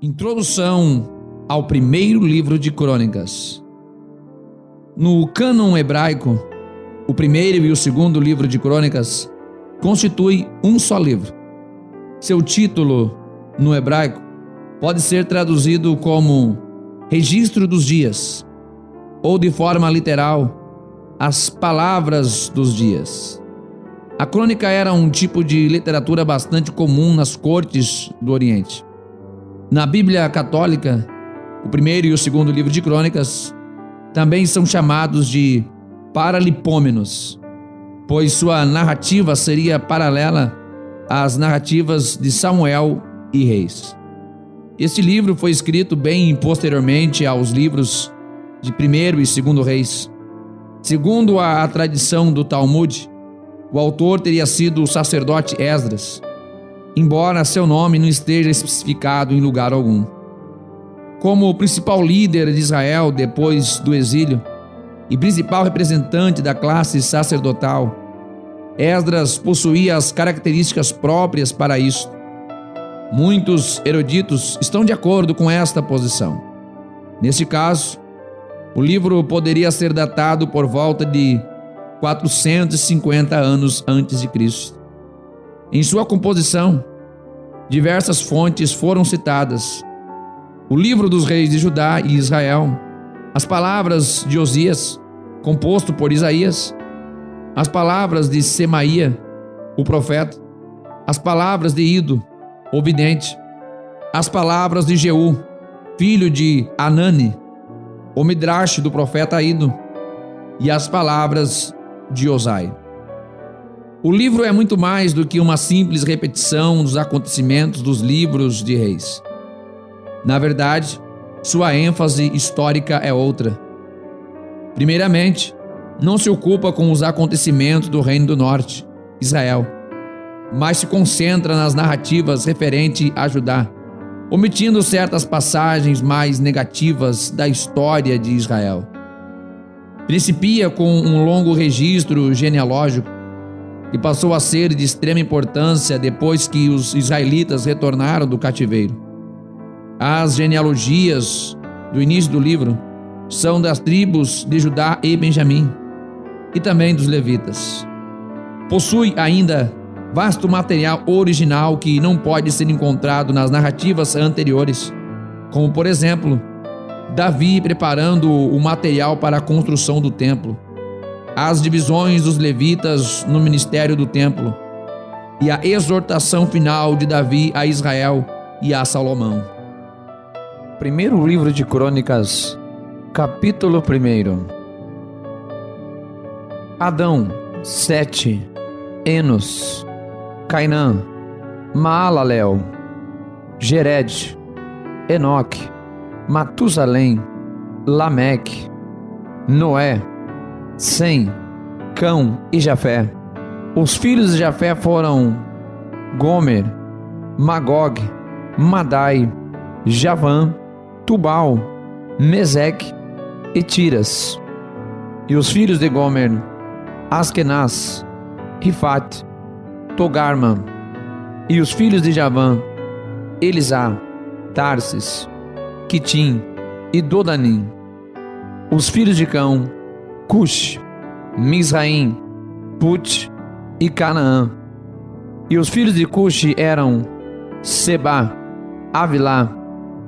Introdução ao primeiro livro de Crônicas. No cânon hebraico, o primeiro e o segundo livro de Crônicas constituem um só livro. Seu título, no hebraico, pode ser traduzido como Registro dos Dias, ou de forma literal, As Palavras dos Dias. A crônica era um tipo de literatura bastante comum nas cortes do Oriente. Na Bíblia Católica, o primeiro e o segundo livro de Crônicas também são chamados de paralipômenos, pois sua narrativa seria paralela às narrativas de Samuel e Reis. Este livro foi escrito bem posteriormente aos livros de primeiro e segundo Reis. Segundo a tradição do Talmud, o autor teria sido o sacerdote Esdras, embora seu nome não esteja especificado em lugar algum. Como o principal líder de Israel depois do exílio e principal representante da classe sacerdotal, Esdras possuía as características próprias para isso. Muitos eruditos estão de acordo com esta posição. Neste caso, o livro poderia ser datado por volta de 450 anos antes de Cristo. Em sua composição, diversas fontes foram citadas: o livro dos reis de Judá e Israel, as palavras de Osias, composto por Isaías, as palavras de Semaia, o profeta, as palavras de Ido, o vidente, as palavras de Jeú, filho de Anani, o midrash do profeta Ido, e as palavras de Osai. O livro é muito mais do que uma simples repetição dos acontecimentos dos livros de reis. Na verdade, sua ênfase histórica é outra. Primeiramente, não se ocupa com os acontecimentos do Reino do Norte, Israel, mas se concentra nas narrativas referentes a Judá, omitindo certas passagens mais negativas da história de Israel. Principia com um longo registro genealógico, que passou a ser de extrema importância depois que os israelitas retornaram do cativeiro. As genealogias do início do livro são das tribos de Judá e Benjamim, e também dos levitas. Possui ainda vasto material original que não pode ser encontrado nas narrativas anteriores, como, por exemplo, Davi preparando o material para a construção do templo, as divisões dos levitas no ministério do templo e a exortação final de Davi a Israel e a Salomão. Primeiro livro de Crônicas, capítulo 1. Adão, Sete, Enos, Cainã, Maalalel, Jered, Enoque, Matusalém, Lameque, Noé, Sem, Cão e Jafé. Os filhos de Jafé foram Gomer, Magog, Madai, Javã, Tubal, Meseque e Tiras. E os filhos de Gomer, Askenaz, Rifate, Togarma. E os filhos de Javã, Elisá, Tarsis, Quitim e Dodanim. Os filhos de Cão, Cush, Mizraim, Put e Canaã. E os filhos de Cush eram Seba, Avilá,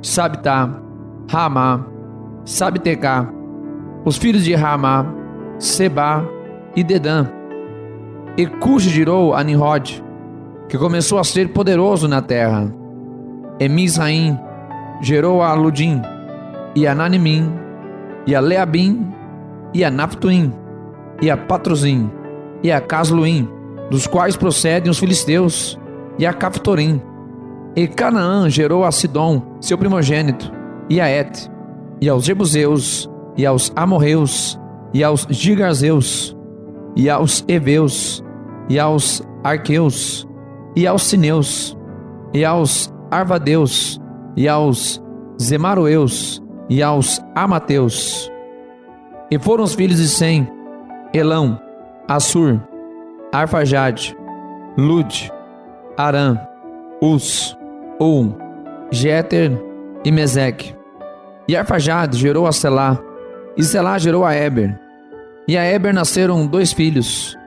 Sabtá, Ramá, Sabtecá. Os filhos de Ramá, Seba e Dedã. E Cush gerou a Nimrod, que começou a ser poderoso na terra. E Mizraim gerou a Ludim, e a Nanimim, e a Leabim, e a Naptuim, e a Patruzim, e a Casluim, dos quais procedem os filisteus, e a Caftorim. E Canaã gerou a Sidom, seu primogênito, e a Et, e aos Jebuseus, e aos Amorreus, e aos Gigarzeus, e aos Eveus, e aos Arqueus, e aos Sineus, e aos Arvadeus, e aos Zemaroeus, e aos Amateus. E foram os filhos de Sem, Elão, Assur, Arfajade, Lud, Arã, Uz, Jeter e Meseque. E Arfaxade gerou a Selá, e Selá gerou a Éber. E a Éber nasceram 2 filhos.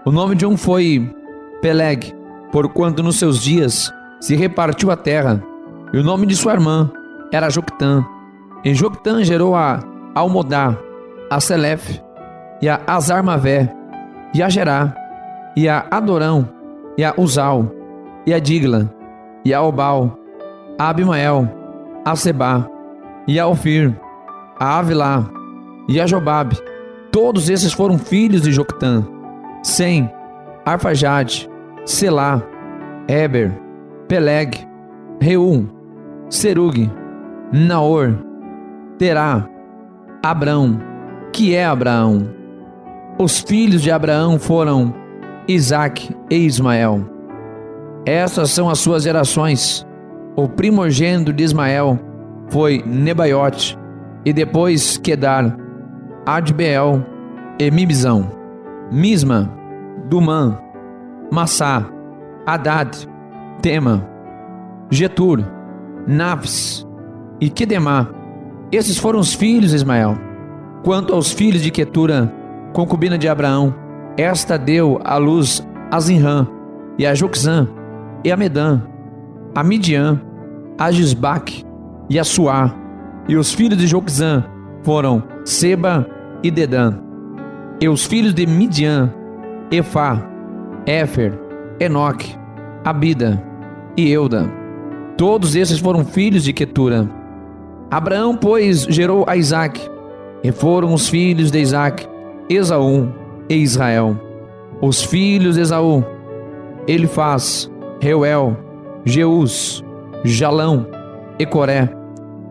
O nome de um foi Peleg, porquanto nos seus dias se repartiu a terra. E o nome de sua irmã era Joctã. E Joctã gerou a Almodá, a Selef, e a Azarmavé, e a Gerá, e a Adorão, e a Uzal, e a Digla, e a Obal, a Abimael, a Sebá, e a Ofir, a Avilá, e a Jobabe. Todos esses foram filhos de Joctã: Sem, Arfaxade, Selá, Éber, Peleg, Reum, Serug, Naor, Terá, Abrão, que é Abraão. Os filhos de Abraão foram Isaque e Ismael. Essas são as suas gerações. O primogênito de Ismael foi Nebaiote, e depois Quedar, Adbeel e Mibzão, Misma, Dumã, Massá, Hadad, Tema, Getur, Naves e Quedemá. Esses foram os filhos de Ismael. Quanto aos filhos de Quetura, concubina de Abraão, esta deu à luz a Zinrã, e a Joxã, e a Medã, a Midian, a Gisbaque e a Suá. E os filhos de Joxã foram Seba e Dedã. E os filhos de Midian, Efá, Éfer, Enoque, Abida e Euda. Todos esses foram filhos de Quetura. Abraão, pois, gerou a Isaque, e foram os filhos de Isaque, Esaú e Israel. Os filhos de Esaú: Elifaz, Reuel, Jeus, Jalão e Coré.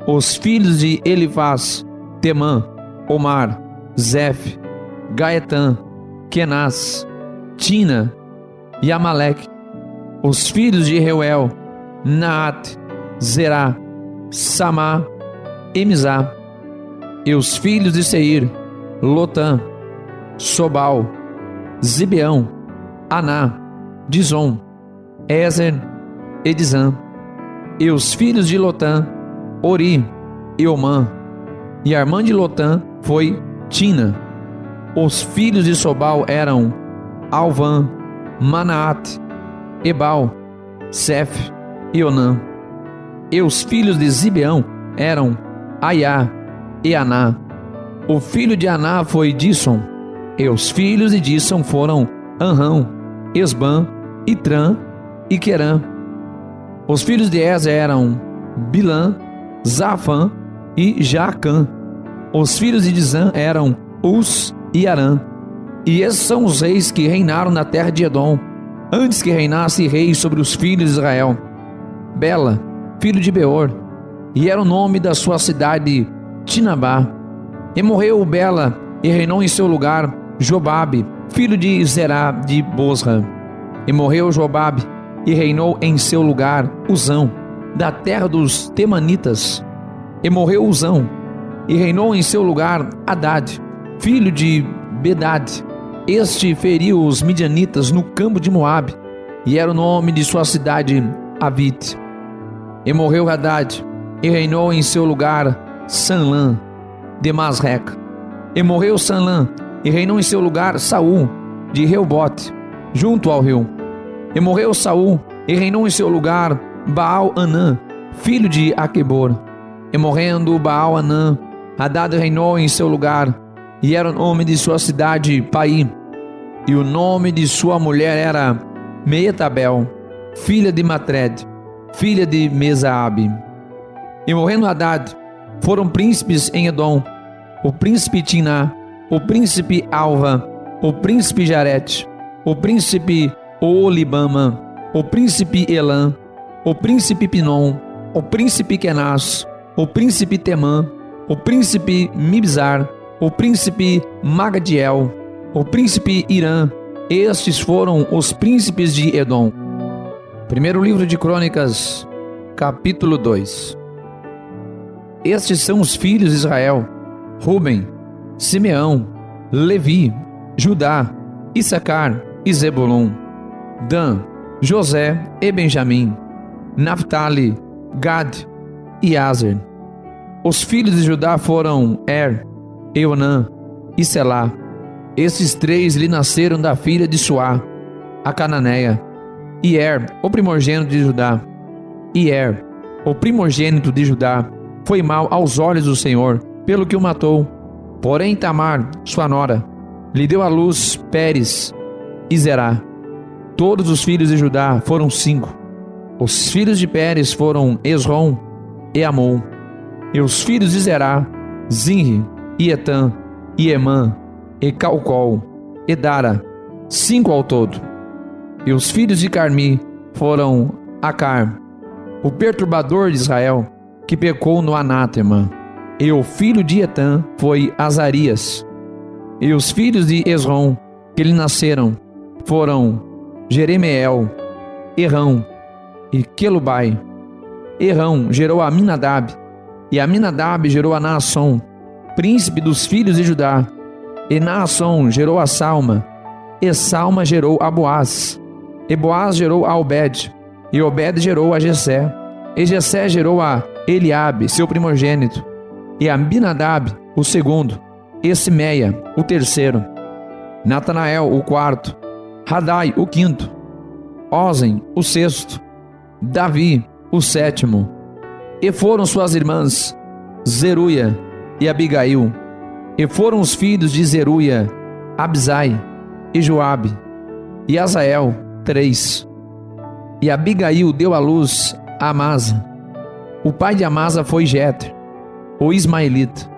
Os filhos de Elifaz: Temã, Omar, Zef, Gaetã, Kenaz, Tina e Amaleque. Os filhos de Reuel: Naat, Zerá, Samá e Mizá. E os filhos de Seir: Lotã, Sobal, Zibeão, Aná, Dizon, Ezer e Dizã. E os filhos de Lotã: Ori e Omã. E a irmã de Lotã foi Tina. Os filhos de Sobal eram Alvã, Manaate, Ebal, Sef e Onã. E os filhos de Zibeão eram Aiá e Aná. O filho de Aná foi Disson. E os filhos de Disson foram Anrão, Esbã, Itrã e Querã. Os filhos de Ezer eram Bilã, Zafã e Jaacã. Os filhos de Dizã eram Uz e Arã. E esses são os reis que reinaram na terra de Edom, antes que reinasse rei sobre os filhos de Israel. Bela, filho de Beor, e era o nome da sua cidade Tinabá. E morreu Bela, e reinou em seu lugar Jobabe, filho de Zerá de Bosra. E morreu Jobabe, e reinou em seu lugar Uzão, da terra dos Temanitas. E morreu Uzão, e reinou em seu lugar Hadad, filho de Bedad. Este feriu os midianitas no campo de Moabe, e era o nome de sua cidade Avite. E morreu Hadad, e reinou em seu lugar Sanlã de Masreca. E morreu Sanlã, e reinou em seu lugar Saul de Reubote, junto ao rio. E morreu Saul, e reinou em seu lugar Baal-Anã, filho de Aquebor. E morrendo Baal-Anã, Hadad reinou em seu lugar, e era o nome de sua cidade Pai. E o nome de sua mulher era Meetabel, filha de Matred, filha de Mesaabe. E morrendo Hadad, foram príncipes em Edom: o príncipe Tiná, o príncipe Alva, o príncipe Jarete, o príncipe Olibama, o príncipe Elã, o príncipe Pinom, o príncipe Kenaz, o príncipe Temã, o príncipe Mibzar, o príncipe Magadiel, o príncipe Irã. Estes foram os príncipes de Edom. Primeiro livro de Crônicas, capítulo 2. Estes são os filhos de Israel: Ruben, Simeão, Levi, Judá, Issacar e Zebulun, Dan, José e Benjamim, Naphtali, Gad, e Azer. Os filhos de Judá foram Er, Eonã e Selá. Estes três lhe nasceram da filha de Suá, a cananeia. E o primogênito de Judá. E o primogênito de Judá, foi mau aos olhos do Senhor, pelo que o matou. Porém Tamar, sua nora, lhe deu à luz Pérez e Zerá. Todos os filhos de Judá foram 5. Os filhos de Pérez foram Esrom e Amon. E os filhos de Zerá, Zinri, e Etã, e Emã, e Calcol, e Dara, 5 ao todo. E os filhos de Carmi foram Acar, o perturbador de Israel, que pecou no anátema. E o filho de Etã foi Azarias. E os filhos de Esrom, que lhe nasceram, foram Jeremeel, Errão e Quelubai. Errão gerou a Aminadab, e Aminadab gerou a Naasson, príncipe dos filhos de Judá. E Naasson gerou a Salma, e Salma gerou a Boaz. E Boaz gerou a Obed, e Obed gerou a Jessé. E Jessé gerou a Eliabe, seu primogênito, e Abinadab, o segundo, e Simeia, o terceiro, Natanael, o quarto, Radai, o quinto, Ozen, o sexto, Davi, o sétimo. E foram suas irmãs Zeruia e Abigail. E foram os filhos de Zeruia, Abisai e Joabe, e Azael, 3. E Abigail deu à luz a Amasa. O pai de Amasa foi Jeter, o ismaelita.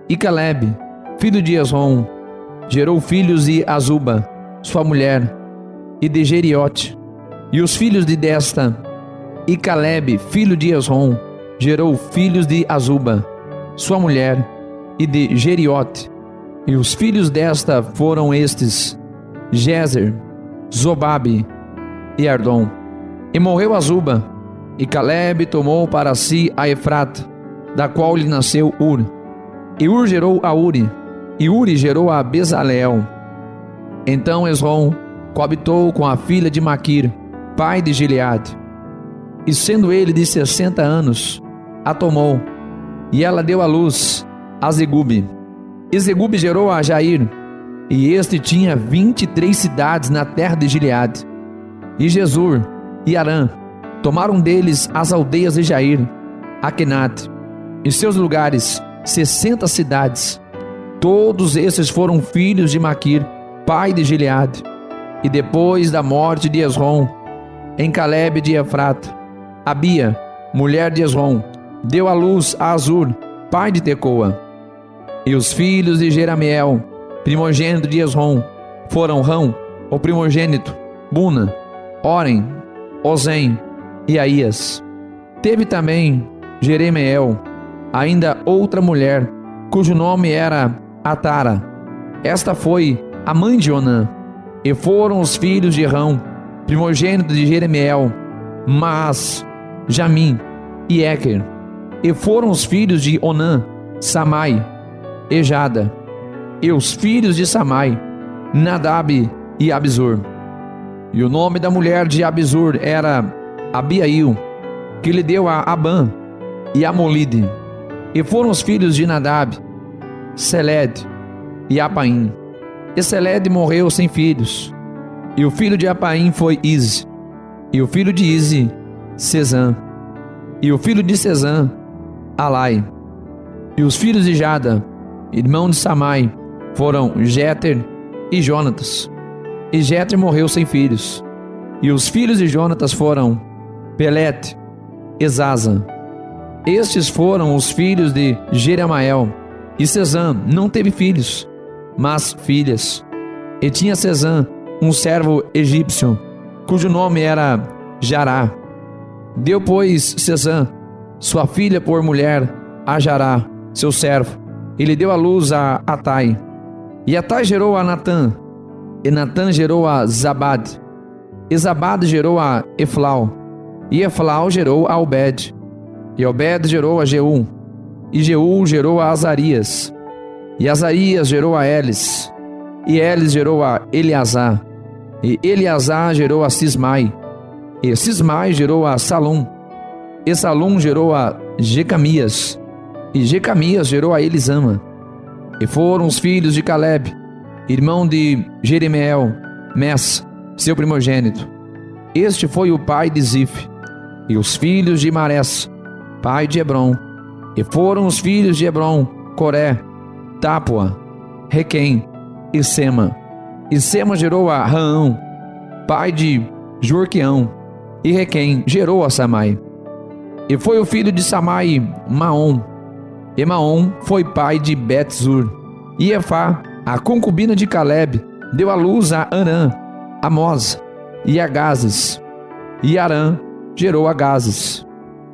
E Caleb, filho de Esrom, gerou filhos de Azuba, sua mulher, e de Jeriote. E os filhos de desta. E Caleb, filho de Esrom, gerou filhos de Azuba, sua mulher, e de Jeriote. E os filhos desta foram estes: Jezer, Zobabe e Ardom. E morreu Azuba, e Caleb tomou para si a Efrata, da qual lhe nasceu Ur. E Ur gerou a Uri, e Uri gerou a Bezaleel. Então Esrom coabitou com a filha de Maquir, pai de Gileade. E sendo ele de 60 anos, a tomou, e ela deu à luz a Zegube. E Zegube gerou a Jair, e este tinha 23 cidades na terra de Gileade. E Jesur e Arã tomaram deles as aldeias de Jair, Akenate, e seus lugares, 60 cidades. Todos esses foram filhos de Maquir, pai de Gileade. E depois da morte de Esrom, em Caleb de Efrata, Abia, mulher de Esrom, deu à luz a Azur, pai de Tecoa. E os filhos de Jeramiel, primogênito de Esrom, foram Rão, o primogênito, Buna, Oren, Ozem e Aías. Teve também Jeremiel ainda outra mulher, cujo nome era Atara. Esta foi a mãe de Onã. E foram os filhos de Rão, primogênito de Jeremiel, Maas, Jamim e Eker. E foram os filhos de Onã, Samai e Jada. E os filhos de Samai, Nadab e Abizur. E o nome da mulher de Abizur era Abiail, que lhe deu a Abã e a Molide. E foram os filhos de Nadab, Seled e Apaim. E Seled morreu sem filhos. E o filho de Apaim foi Ize. E o filho de Ize, Sezã. E o filho de Sezã, Alai. E os filhos de Jada, irmão de Samai, foram Jeter e Jonatas. E Jeter morreu sem filhos. E os filhos de Jonatas foram Pelete e Zaza. Estes foram os filhos de Jeramael. E Sezã não teve filhos, mas filhas. E tinha Sezã um servo egípcio, cujo nome era Jará. Deu, pois, Sezã sua filha por mulher a Jará, seu servo, e lhe deu à luz a Atai. E Atai gerou a Natã, e Natã gerou a Zabad, e Zabad gerou a Eflau, e Eflau gerou a Obed, e Obed gerou a Jeú, e Jeú gerou a Azarias, e Azarias gerou a Elis, e Elis gerou a Eleazar, e Eleazar gerou a Sismai, e Sismai gerou a Salum, e Salum gerou a Jecamias, e Jecamias gerou a Elisama. E foram os filhos de Caleb, irmão de Jeremeel, Messa, seu primogênito. Este foi o pai de Zif. E os filhos de Marés, pai de Hebron. E foram os filhos de Hebron, Coré, Tápua, Requem e Sema. E Sema gerou a Raão, pai de Jorqueão. E Requem gerou a Samai. E foi o filho de Samai, Maom. E Maom foi pai de Bet-zur. E Efá, a concubina de Caleb, deu à luz a Arã, Amós e Agazes. E Arã gerou Agazes.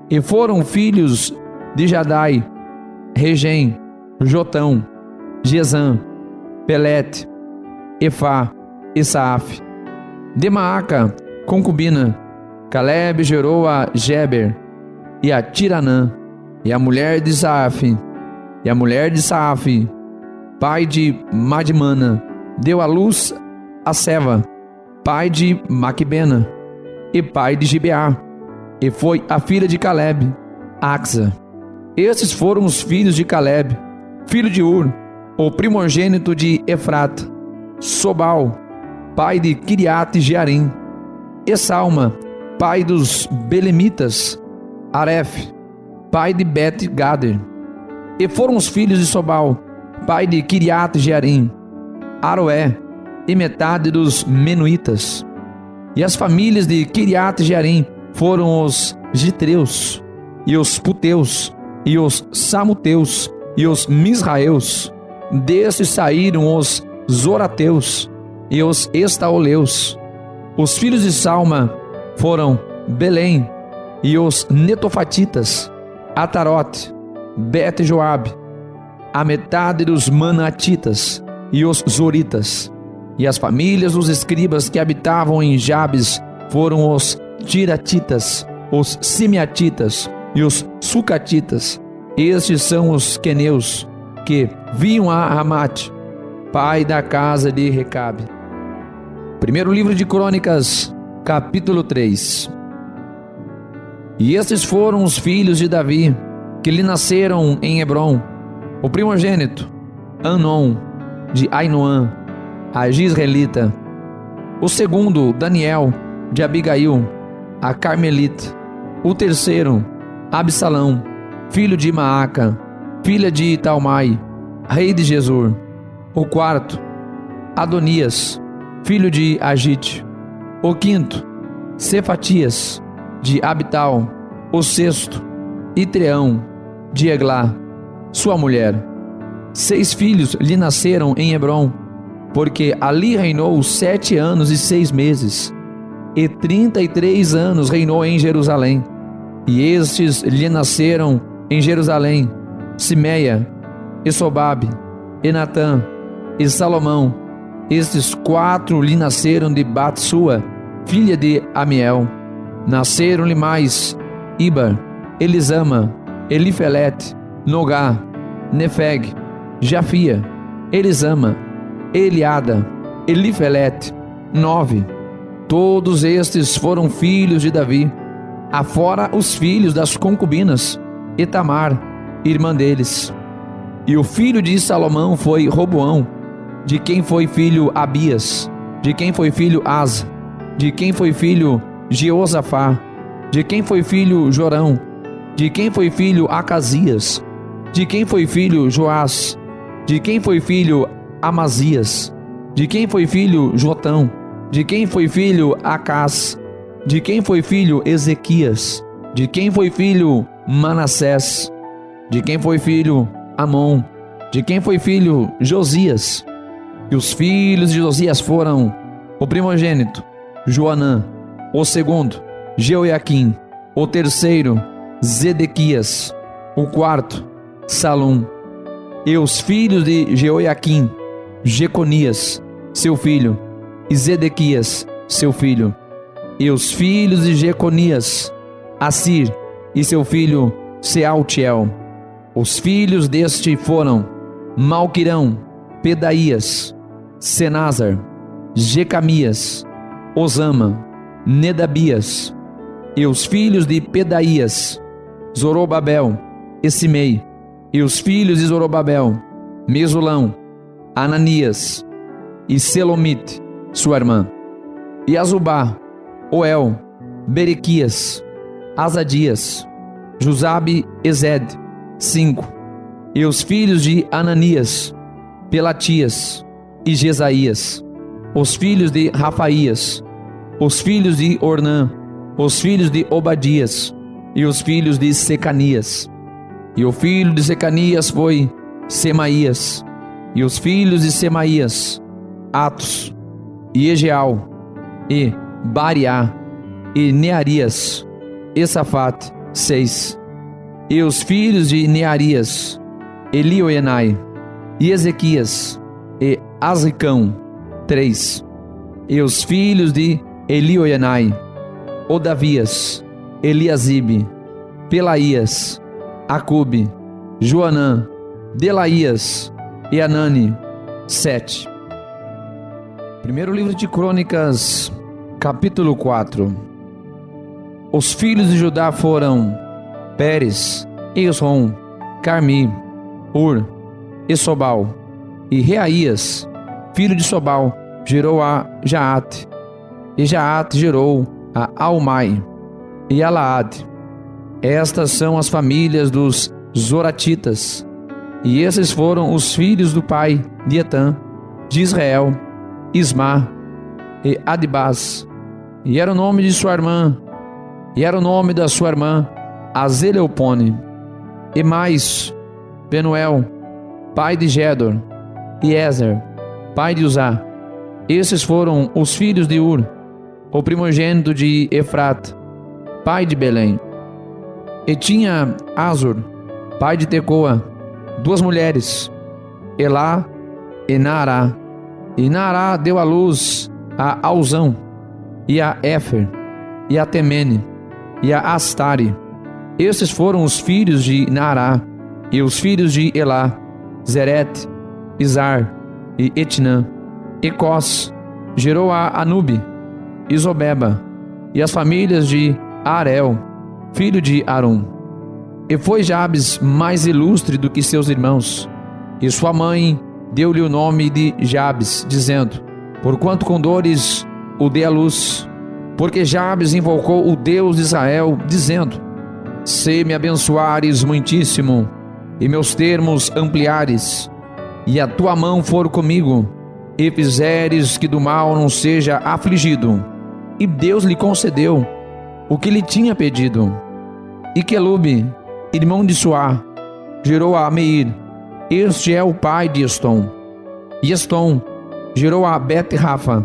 E foram filhos de Jadai, Regem, Jotão, Gesam, Pelete, Efá e Saaf. De Maaca, concubina, Caleb gerou a Geber e a Tiranã, e a mulher de Saaf. E a mulher de Saaf, pai de Madmana, deu à luz a Seva, pai de Maquibena e pai de Gibeá. E foi a filha de Caleb, Axa. Estes foram os filhos de Caleb, filho de Ur, o primogênito de Efrata, Sobal, pai de Kiriate Jearim, e Salma, pai dos Belemitas, Aref, pai de Bet-Gader. E foram os filhos de Sobal, pai de Kiriate Jearim, Aroé, e metade dos Menuitas. E as famílias de Kiriate Jearim foram os Gitreus, e os Puteus, e os Samuteus, e os Misraeus. Desses saíram os Zorateus, e os Estaoleus. Os filhos de Salma foram Belém, e os Netofatitas, Atarote, Bet-Joabe, a metade dos Manatitas, e os Zoritas. E as famílias dos escribas que habitavam em Jabes foram os Tiratitas, os Simeatitas e os Sucatitas. Estes são os queneus que vinham a Ramate, pai da casa de Recabe. Primeiro livro de Crônicas, capítulo 3. E estes foram os filhos de Davi, que lhe nasceram em Hebrom: o primogênito, Anon, de Ainoã, a Gisraelita; o segundo, Daniel, de Abigail, a Carmelita; o terceiro, Absalão, filho de Maaca, filha de Talmai, rei de Gesur; o quarto, Adonias, filho de Agite; o quinto, Cefatias, de Abital; o sexto, Itreão, de Eglá, sua mulher. 6 filhos lhe nasceram em Hebrom, porque ali reinou 7 anos e 6 meses, e 33 anos reinou em Jerusalém. E estes lhe nasceram em Jerusalém: Simeia, e Sobabe, e Natã, e Salomão. Estes 4 lhe nasceram de Batsua, filha de Amiel. Nasceram-lhe mais Ibar, Elisama, Elifelete, Nogá, Nefeg, Jafia, Elisama, Eliada, Elifelete, 9. Todos estes foram filhos de Davi, afora os filhos das concubinas, e Tamar, irmã deles. E o filho de Salomão foi Roboão, de quem foi filho Abias, de quem foi filho Asa, de quem foi filho Jeosafá, de quem foi filho Jorão, de quem foi filho Acasias, de quem foi filho Joás, de quem foi filho Amazias, de quem foi filho Jotão, de quem foi filho Acás, de quem foi filho Ezequias, de quem foi filho Manassés, de quem foi filho Amon, de quem foi filho Josias. E os filhos de Josias foram: o primogênito, Joanã; o segundo, Jeoiaquim; o terceiro, Zedequias; o quarto, Salum. E os filhos de Jeoiaquim: Jeconias, seu filho, e Zedequias, seu filho. E os filhos de Jeconias: Assir, e seu filho Sealtiel. Os filhos deste foram Malquirão, Pedaías, Senazar, Jecamias, Osama, Nedabias. E os filhos de Pedaías: Zorobabel e Simei. E os filhos de Zorobabel: Mesulão, Ananias e Selomite, sua irmã. E Azubá, Oel, Berequias, Azadias, Jusabe e Zed, 5. E os filhos de Ananias: Pelatias e Jesaías. Os filhos de Rafaías, os filhos de Ornã, os filhos de Obadias e os filhos de Secanias. E o filho de Secanias foi Semaías. E os filhos de Semaías: Atos e Egeal e Bariá e Nearias e Safate, 6. E os filhos de Nearias: Elioenai e Ezequias e Azricão, 3. E os filhos de Elioenai: Odavias, Eliasibe, Pelaías, Acube, Joanã, Delaías e Anani, 7. Primeiro livro de Crônicas, capítulo 4. Os filhos de Judá foram Pérez, Esrom, Carmi, Ur e Sobal. E Reaías, filho de Sobal, gerou a Jaate. E Jaate gerou a Almai e a Laade. Estas são as famílias dos Zoratitas. E esses foram os filhos do pai de Etã, de Israel, Ismá e Adibás. E era o nome de sua irmã, e era o nome da sua irmã Azeleopone. E mais Penuel, pai de Gedor, e Ezer, pai de Uzá. Esses foram os filhos de Ur, o primogênito de Efrata, pai de Belém. E tinha Azor, pai de Tecoa, 2 mulheres, Elá e Naará. E Naará deu à luz a Alzão, e a Éfer, e a Temene, e a Astare. Esses foram os filhos de Naará. E os filhos de Elá: Zerete, Izar e Etnã. E Cós gerou a Anube, Isobeba, e as famílias de Arel, filho de Arum. E foi Jabes mais ilustre do que seus irmãos, e sua mãe deu-lhe o nome de Jabes, dizendo: porquanto com dores o dei à luz. Porque Jabes invocou o Deus de Israel, dizendo: se me abençoares muitíssimo, e meus termos ampliares, e a tua mão for comigo, e fizeres que do mal não seja afligido. E Deus lhe concedeu o que lhe tinha pedido. E Quelube, irmão de Suá, gerou a Meir. Este é o pai de Estom. E Estom gerou a Bet-Rafa,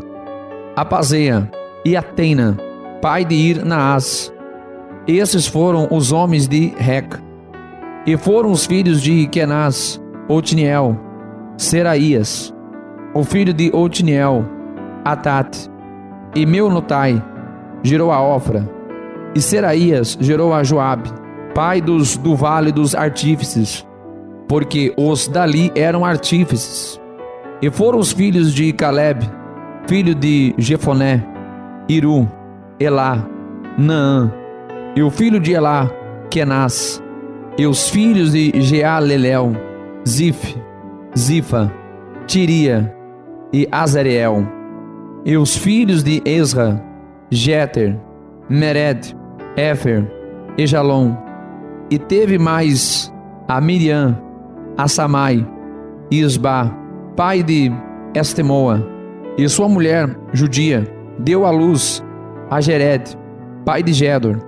a Pazeia e a Teina, pai de Ir-Naás. Esses foram os homens de Rec. E foram os filhos de Kenaz, Otniel, Seraías, o filho de Otniel, Atat. E Meunotai gerou a Ofra. E Seraías gerou a Joabe, pai dos do vale dos artífices, porque os dali eram artífices. E foram os filhos de Caleb, filho de Jefoné, Iru, Elá, Naã. E o filho de Elá, Kenaz. E os filhos de Jealelel, Zif, Zifa, Tiria e Azareel. E os filhos de Ezra, Jeter, Mered, Éfer e Jalom. E teve mais a Miriam, a Samai, Isba, pai de Estemoa. E sua mulher, judia, deu à luz a Jered, pai de Gedor,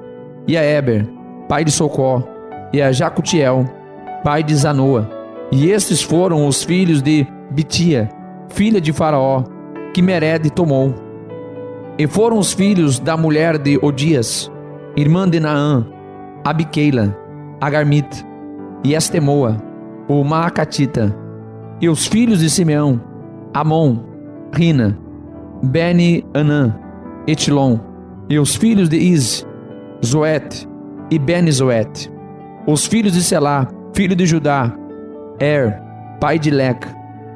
e a Eber, pai de Socó, e a Jacutiel, pai de Zanoa. E estes foram os filhos de Bitia, filha de Faraó, que Mered tomou. E foram os filhos da mulher de Odias, irmã de Naã, Abiqueila, Agarmit, e Estemoa, o Maacatita. E os filhos de Simeão, Amon, Rina, Beni-Anã, Etilon. E os filhos de Iz, Zoete e Beni-Zoete. Os filhos de Selá, filho de Judá, pai de Leca,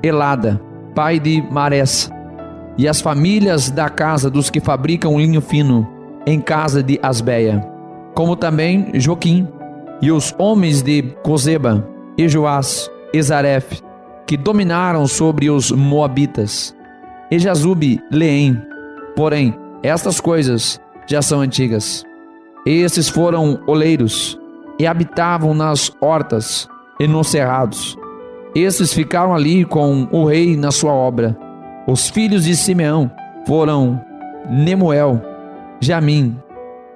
Elada, pai de Marés. E as famílias da casa dos que fabricam linho fino, em casa de Asbeia, como também Joquim, e os homens de Cozeba, e Joás, e Zaref, que dominaram sobre os moabitas, e Jazube, Leém. Porém, estas coisas já são antigas. Estes foram oleiros, e habitavam nas hortas e nos cerrados. Estes ficaram ali com o rei na sua obra. Os filhos de Simeão foram Nemuel, Jamim,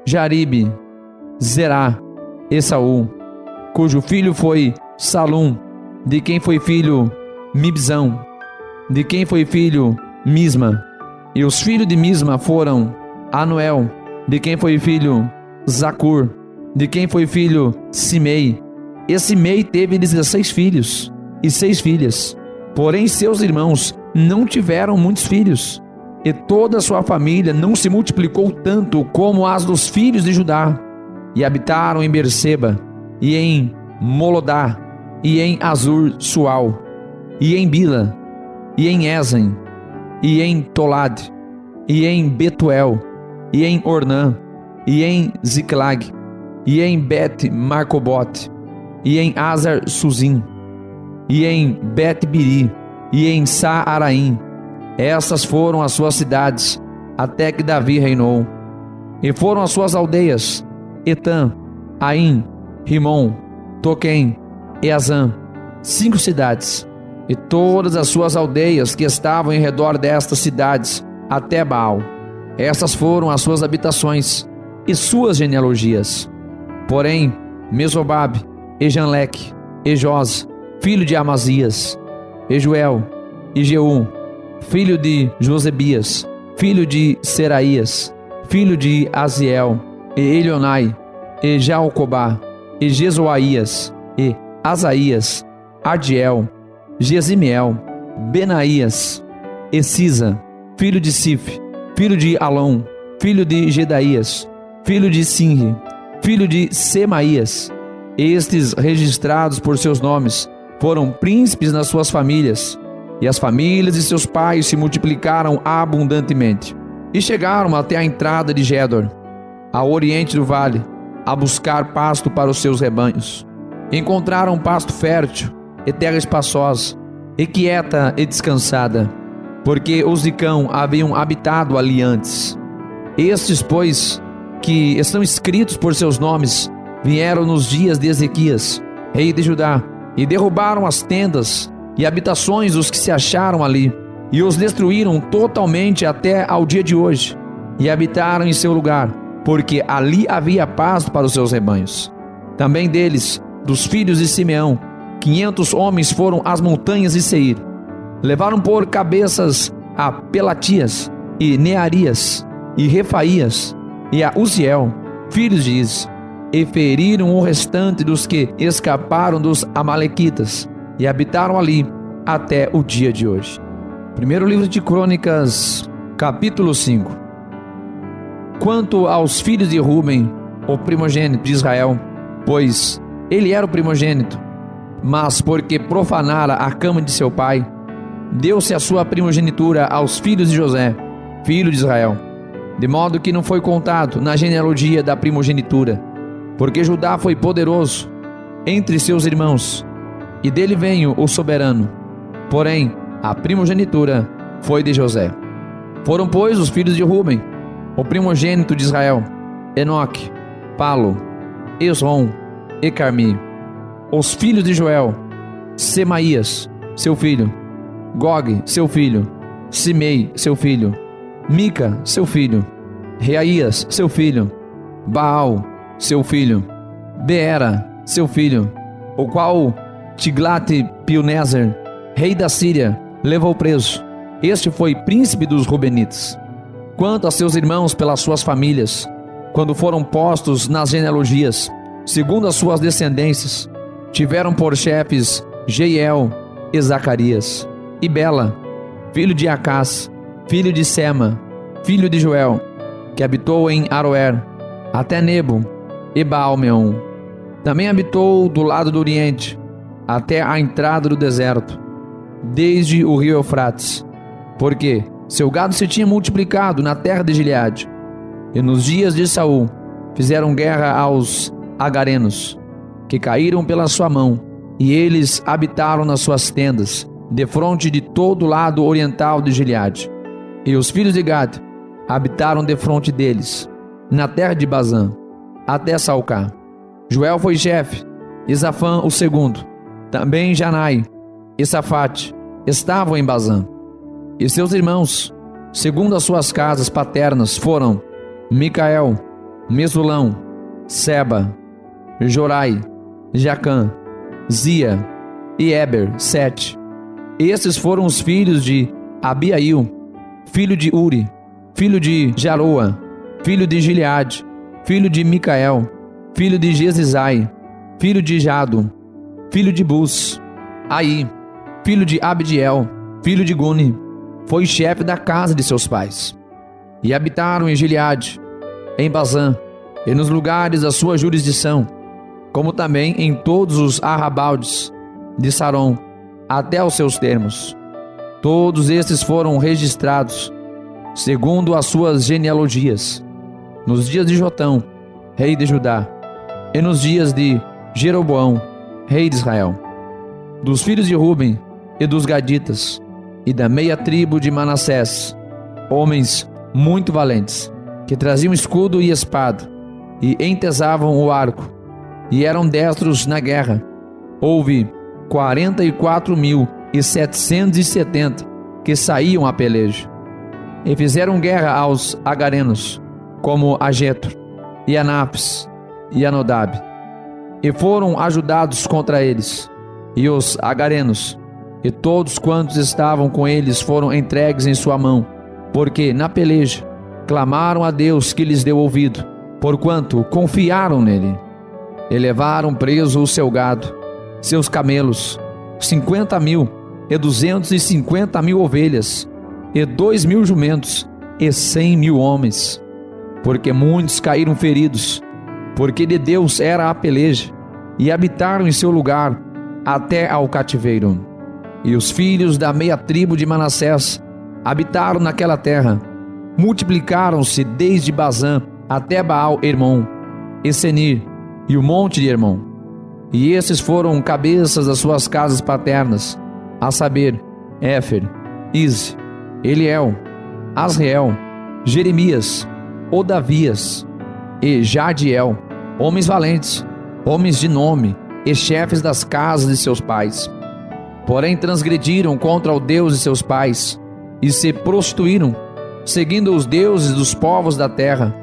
Jaribe, Zerá e Saul, cujo filho foi Salum, de quem foi filho Mibzão, de quem foi filho Misma. E os filhos de Misma foram Anuel, de quem foi filho Zacur, de quem foi filho Simei. E Simei teve 16 filhos e 6 filhas. Porém seus irmãos não tiveram muitos filhos, e toda a sua família não se multiplicou tanto como as dos filhos de Judá. E habitaram em Berseba, e em Molodá, e em Azur-Sual, e em Bila, e em Ezen, e em Tolad, e em Betuel, e em Ornã, e em Ziclag, e em Bet-Marcobote, e em Azar-Suzim, e em Bet-Biri, e em Saaraim. Essas foram as suas cidades, até que Davi reinou. E foram as suas aldeias: Etã, Aim, Rimon, Toquém e Azã, 5 cidades, e todas as suas aldeias que estavam em redor destas cidades, até Baal. Estas foram as suas habitações e suas genealogias. Porém, Mesobabe, e Janleque, e Joz, filho de Amazias, e Joel, e Jeú, filho de Josebias, filho de Seraías, filho de Aziel, e Elionai, e Jacobá, e Jezoaías, e Asaías, Ardiel, Gesimiel, Benaías, e Sisa, filho de Sif, filho de Alon, filho de Gedaías, filho de Sinri, filho de Semaías. Estes, registrados por seus nomes, foram príncipes nas suas famílias, e as famílias de seus pais se multiplicaram abundantemente, e chegaram até a entrada de Gedor, ao oriente do vale, a buscar pasto para os seus rebanhos. Encontraram pasto fértil e terra espaçosa, e quieta e descansada, porque os de Cão haviam habitado ali antes. Estes, pois, que estão escritos por seus nomes, vieram nos dias de Ezequias, rei de Judá, e derrubaram as tendas e habitações dos que se acharam ali, e os destruíram totalmente até ao dia de hoje, e habitaram em seu lugar, porque ali havia pasto para os seus rebanhos. Também deles, dos filhos de Simeão, 500 homens foram às montanhas de Seir. Levaram por cabeças a Pelatias, e Nearias, e Refaías, e a Uziel, filhos de Is, e feriram o restante dos que escaparam dos amalequitas, e habitaram ali até o dia de hoje. Primeiro livro de Crônicas, capítulo 5. Quanto aos filhos de Ruben, o primogênito de Israel, pois ele era o primogênito, mas porque profanara a cama de seu pai, deu-se a sua primogenitura aos filhos de José, filho de Israel, de modo que não foi contado na genealogia da primogenitura, porque Judá foi poderoso entre seus irmãos, e dele veio o soberano. Porém, a primogenitura foi de José. Foram, pois, os filhos de Ruben, o primogênito de Israel: Enoque, Palo, Esrom e Carmi. Os filhos de Joel: Semaías, seu filho; Gog, seu filho; Simei, seu filho; Mica, seu filho; Reaías, seu filho; Baal, seu filho; Beera, seu filho, o qual Tiglat-Pilneser, rei da Síria, levou preso. Este foi príncipe dos Rubenitas. Quanto a seus irmãos pelas suas famílias, quando foram postos nas genealogias, segundo as suas descendências, tiveram por chefes Jeiel e Zacarias, e Bela, filho de Acás, filho de Sema, filho de Joel, que habitou em Aroer, até Nebo e Baal-Meon. Também habitou do lado do oriente, até a entrada do deserto, desde o rio Eufrates, porque seu gado se tinha multiplicado na terra de Gileade. E nos dias de Saul fizeram guerra aos agarenos, que caíram pela sua mão, e eles habitaram nas suas tendas, defronte de todo o lado oriental de Gileade. E os filhos de Gad habitaram defronte deles, na terra de Bazã, até Salcá. Joel foi chefe, e Zafã o segundo. Também Janai e Safate estavam em Bazã. E seus irmãos, segundo as suas casas paternas, foram Micael, Mesulão, Seba, Jorai, Jacã, Zia e Eber, 7. Esses foram os filhos de Abiail, filho de Uri, filho de Jaroa, filho de Gileade, filho de Micael, filho de Jesizai, filho de Jado, filho de Bus. Aí, filho de Abdiel, filho de Guni, foi chefe da casa de seus pais. E habitaram em Gileade, em Bazã, e nos lugares da sua jurisdição, como também em todos os arrabaldes de Saron, até os seus termos. Todos estes foram registrados, segundo as suas genealogias, nos dias de Jotão, rei de Judá, e nos dias de Jeroboão, rei de Israel. Dos filhos de Ruben e dos Gaditas, e da meia tribo de Manassés, homens muito valentes, que traziam escudo e espada, e entesavam o arco, e eram destros na guerra. Houve 44.770 que saíam a peleja, e fizeram guerra aos agarenos, como a Jetro, e a Napes, e a Nodab, e foram ajudados contra eles. E os agarenos, e todos quantos estavam com eles, foram entregues em sua mão, porque na peleja clamaram a Deus que lhes deu ouvido, porquanto confiaram nele. E levaram preso o seu gado, seus camelos, 50.250 ovelhas, e 2.000 jumentos, e 100.000 homens, porque muitos caíram feridos, porque de Deus era a peleja, e habitaram em seu lugar até ao cativeiro. E os filhos da meia tribo de Manassés habitaram naquela terra, multiplicaram-se desde Bazã até Baal-Hermon, e Senir, e o monte de Hermon. E esses foram cabeças das suas casas paternas, a saber, Éfer, Ize, Eliel, Asriel, Jeremias, Odavias e Jadiel, homens valentes, homens de nome, e chefes das casas de seus pais. Porém transgrediram contra o Deus de seus pais, e se prostituíram, seguindo os deuses dos povos da terra,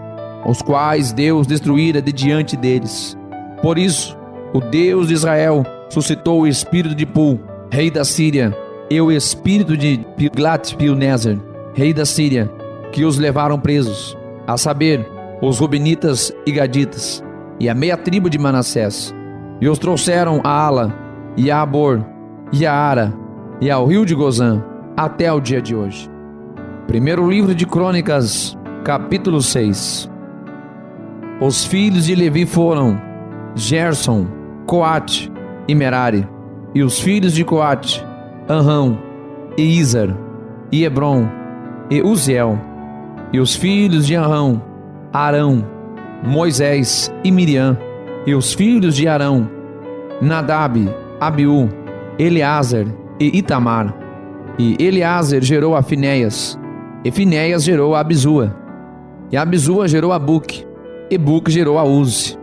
os quais Deus destruíra de diante deles. Por isso, o Deus de Israel suscitou o espírito de Pul, rei da Síria, e o espírito de Tiglat-Pilneser, rei da Síria, que os levaram presos, a saber, os Rubenitas e Gaditas, e a meia tribo de Manassés, e os trouxeram a Ala, e a Abor, e a Ara, e ao rio de Gozã, até o dia de hoje. Primeiro livro de Crônicas, capítulo 6. Os filhos de Levi foram Gerson, Coate e Merari, e os filhos de Coate, Anrão, e Izar, e Hebron, e Uziel, e os filhos de Anrão, Arão, Moisés e Miriam, e os filhos de Arão, Nadab, Abiú, Eleazar e Itamar. E Eleazar gerou a Finéias, e Finéias gerou a Abisua, e Abisua gerou a Buque, e Buque gerou a Uzi,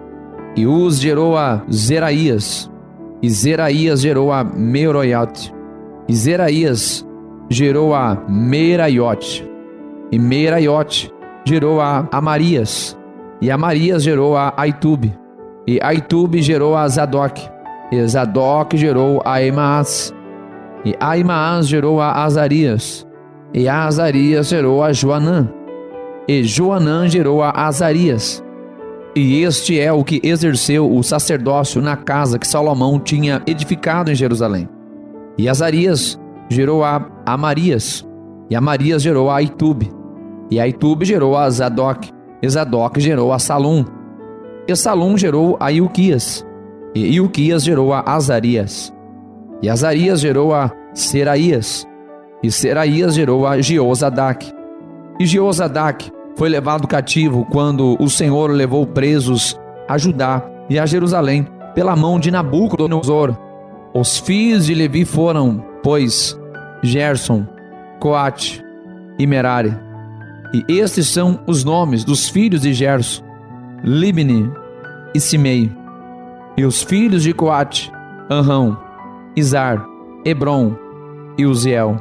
e Uzi gerou a Zeraías, e Zeraías gerou a Meroiote, e Zeraías gerou a Meraiote, e Meraiote gerou a Amarias, e Amarias gerou a Aitube, e Aitube gerou a Zadok, e Zadok gerou a Aimaas, e Aimaas gerou a Azarias, e Azarias gerou a Joanã, e Joanã gerou a Azarias. E este é o que exerceu o sacerdócio na casa que Salomão tinha edificado em Jerusalém. E Azarias gerou a Amarias, e Amarias gerou a Aitube, e Aitube gerou a Zadok, e Zadok gerou a Salum, e Salum gerou a Ilquias, e Ilquias gerou a Azarias, e Azarias gerou a Seraías, e Seraías gerou a Jeozadak. E Jeozadak foi levado cativo quando o Senhor levou presos a Judá e a Jerusalém pela mão de Nabucodonosor. Os filhos de Levi foram, pois, Gerson, Coate e Merari. E estes são os nomes dos filhos de Gerson: Libni e Simei. E os filhos de Coate: Anrão, Izar, Hebron e Uziel.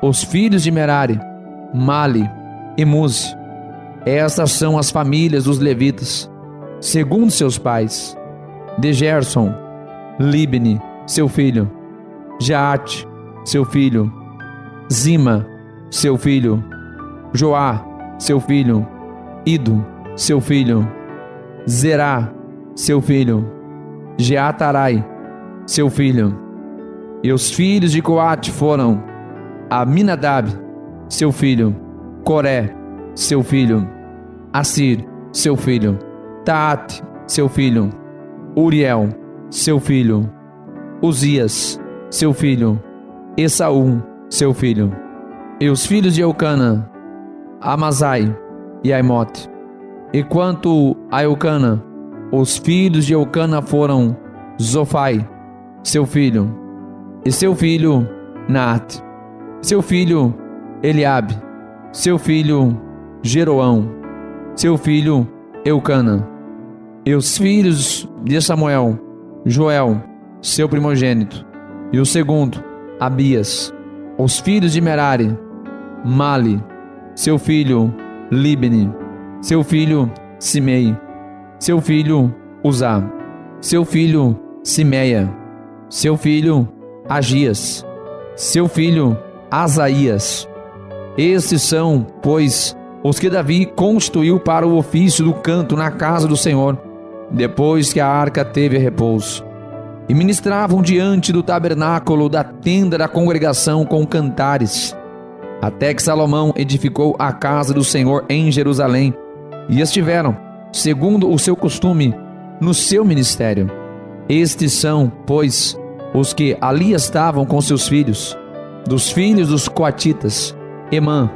Os filhos de Merari: Mali e Muzi. Estas são as famílias dos levitas, segundo seus pais: de Gerson, Libni, seu filho; Jaate, seu filho; Zima, seu filho; Joá, seu filho; Ido, seu filho; Zerá, seu filho; Jeatarai, seu filho. E os filhos de Coate foram: Aminadab, seu filho; Coré, seu filho; Assir, seu filho; Taate, seu filho; Uriel, seu filho; Uzias, seu filho; Esaú, seu filho. E os filhos de Eucana: Amazai e Aimote. E quanto a Eucana, os filhos de Eucana foram: Zofai, seu filho; e seu filho Naate; seu filho Eliabe; seu filho Jeroão; seu filho Eucana. E os filhos de Samuel: Joel, seu primogênito; e o segundo, Abias. Os filhos de Merari: Mali; seu filho Libni; seu filho Simei; seu filho Uzá; seu filho Simeia; seu filho Agias; seu filho Asaías. Estes são, pois, os que Davi constituiu para o ofício do canto na casa do Senhor, depois que a arca teve repouso. E ministravam diante do tabernáculo da tenda da congregação com cantares, até que Salomão edificou a casa do Senhor em Jerusalém, e estiveram, segundo o seu costume, no seu ministério. Estes são, pois, os que ali estavam com seus filhos: dos filhos dos coatitas, Emã,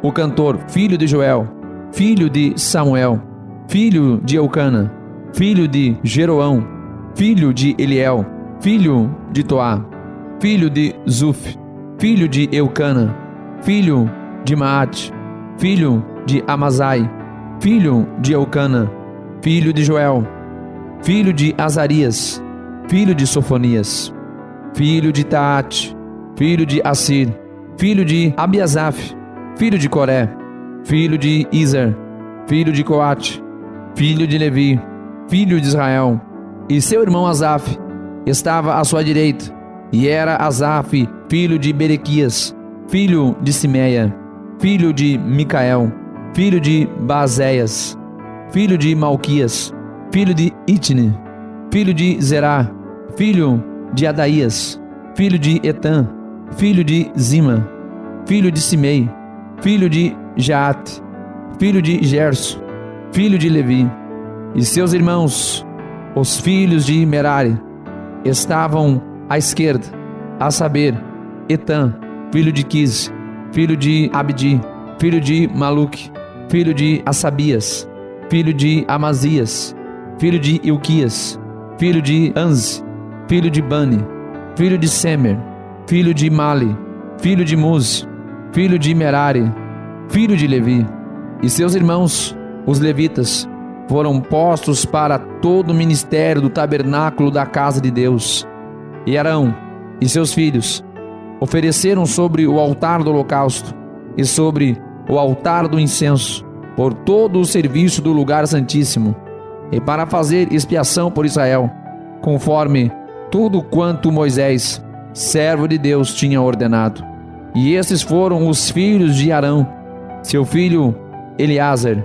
o cantor, filho de Joel, filho de Samuel, filho de Eucana, filho de Jeroão, filho de Eliel, filho de Toá, filho de Zuf, filho de Eucana, filho de Maate, filho de Amazai, filho de Eucana, filho de Joel, filho de Azarias, filho de Sofonias, filho de Taate, filho de Assir, filho de Abiasaf, filho de Coré, filho de Izar, filho de Coate, filho de Levi, filho de Israel. E seu irmão Asaf estava à sua direita, e era Asaf, filho de Berequias, filho de Simeia, filho de Micael, filho de Baazéias, filho de Malquias, filho de Itne, filho de Zerá, filho de Adaías, filho de Etã, filho de Zima, filho de Simei, filho de Jaate, filho de Gerso, filho de Levi. E seus irmãos, os filhos de Merari, estavam à esquerda, a saber, Etã, filho de Quis, filho de Abdi, filho de Maluque, filho de Assabias, filho de Amazias, filho de Ilquias, filho de Anzi, filho de Bani, filho de Semer, filho de Mali, filho de Muzi, filho de Merari, filho de Levi. E seus irmãos, os levitas, foram postos para todo o ministério do tabernáculo da casa de Deus. E Arão e seus filhos ofereceram sobre o altar do holocausto e sobre o altar do incenso, por todo o serviço do lugar santíssimo, e para fazer expiação por Israel, conforme tudo quanto Moisés, servo de Deus, tinha ordenado. E estes foram os filhos de Arão: seu filho Eleazar,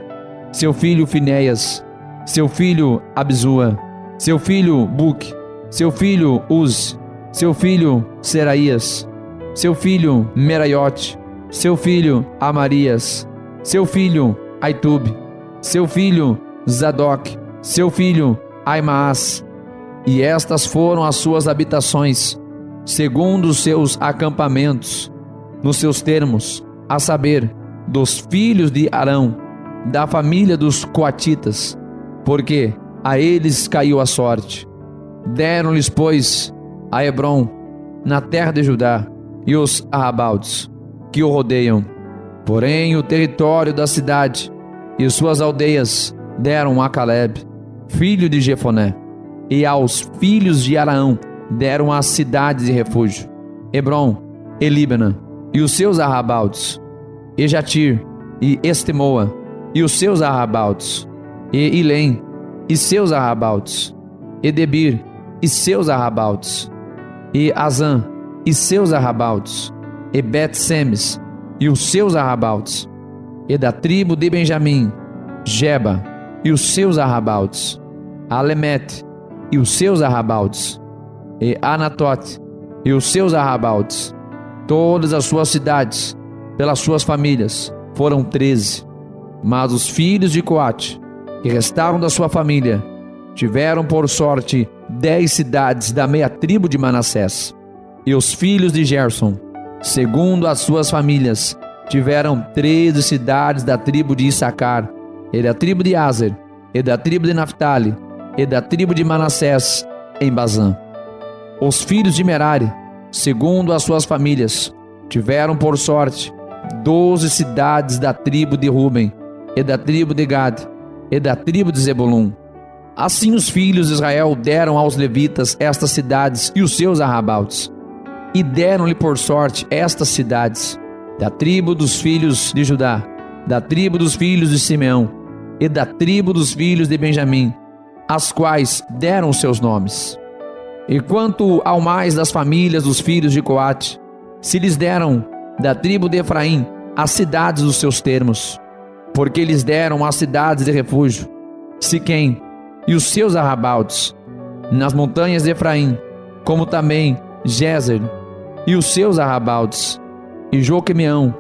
seu filho Finéias, seu filho Abisua, seu filho Buque, seu filho Uz, seu filho Seraías, seu filho Meraiote, seu filho Amarias, seu filho Aitube, seu filho Zadok, seu filho Aimaas. E estas foram as suas habitações, segundo os seus acampamentos, nos seus termos, a saber, dos filhos de Arão, da família dos coatitas, porque a eles caiu a sorte. Deram-lhes, pois, a Hebrom, na terra de Judá, e os arrabaldes que o rodeiam. Porém, o território da cidade e suas aldeias deram a Caleb, filho de Jefoné, e aos filhos de Araão deram as cidades de refúgio: Hebrom, e Líbana, e os seus arrabaldes, e Jatir, e Estemoa, e os seus arrabaldes, e Ilém, e seus arrabaldes, e Debir, e seus arrabaldes, e Azã, e seus arrabaldes, e Bet-Semes, e os seus arrabaldes, e da tribo de Benjamim, Geba, e os seus arrabaldes, Alemete, e os seus arrabaldes, e Anatote, e os seus arrabaldes. Todas as suas cidades, pelas suas famílias, foram 13. Mas os filhos de Coate, que restaram da sua família, tiveram por sorte 10 cidades da meia tribo de Manassés. E os filhos de Gerson, segundo as suas famílias, tiveram 13 cidades da tribo de Issacar, e da tribo de Aser, e da tribo de Naphtali, e da tribo de Manassés, em Bazã. Os filhos de Merari, segundo as suas famílias, tiveram por sorte 12 cidades da tribo de Ruben, e da tribo de Gad, e da tribo de Zebulun. Assim os filhos de Israel deram aos levitas estas cidades e os seus arrabaldes, e deram-lhe por sorte estas cidades da tribo dos filhos de Judá, da tribo dos filhos de Simeão, e da tribo dos filhos de Benjamim, as quais deram os seus nomes. E quanto ao mais das famílias dos filhos de Coate, se lhes deram da tribo de Efraim as cidades dos seus termos, porque lhes deram as cidades de refúgio, Siquém e os seus arrabaldes, nas montanhas de Efraim, como também Gézer e os seus arrabaldes, e Joquemeão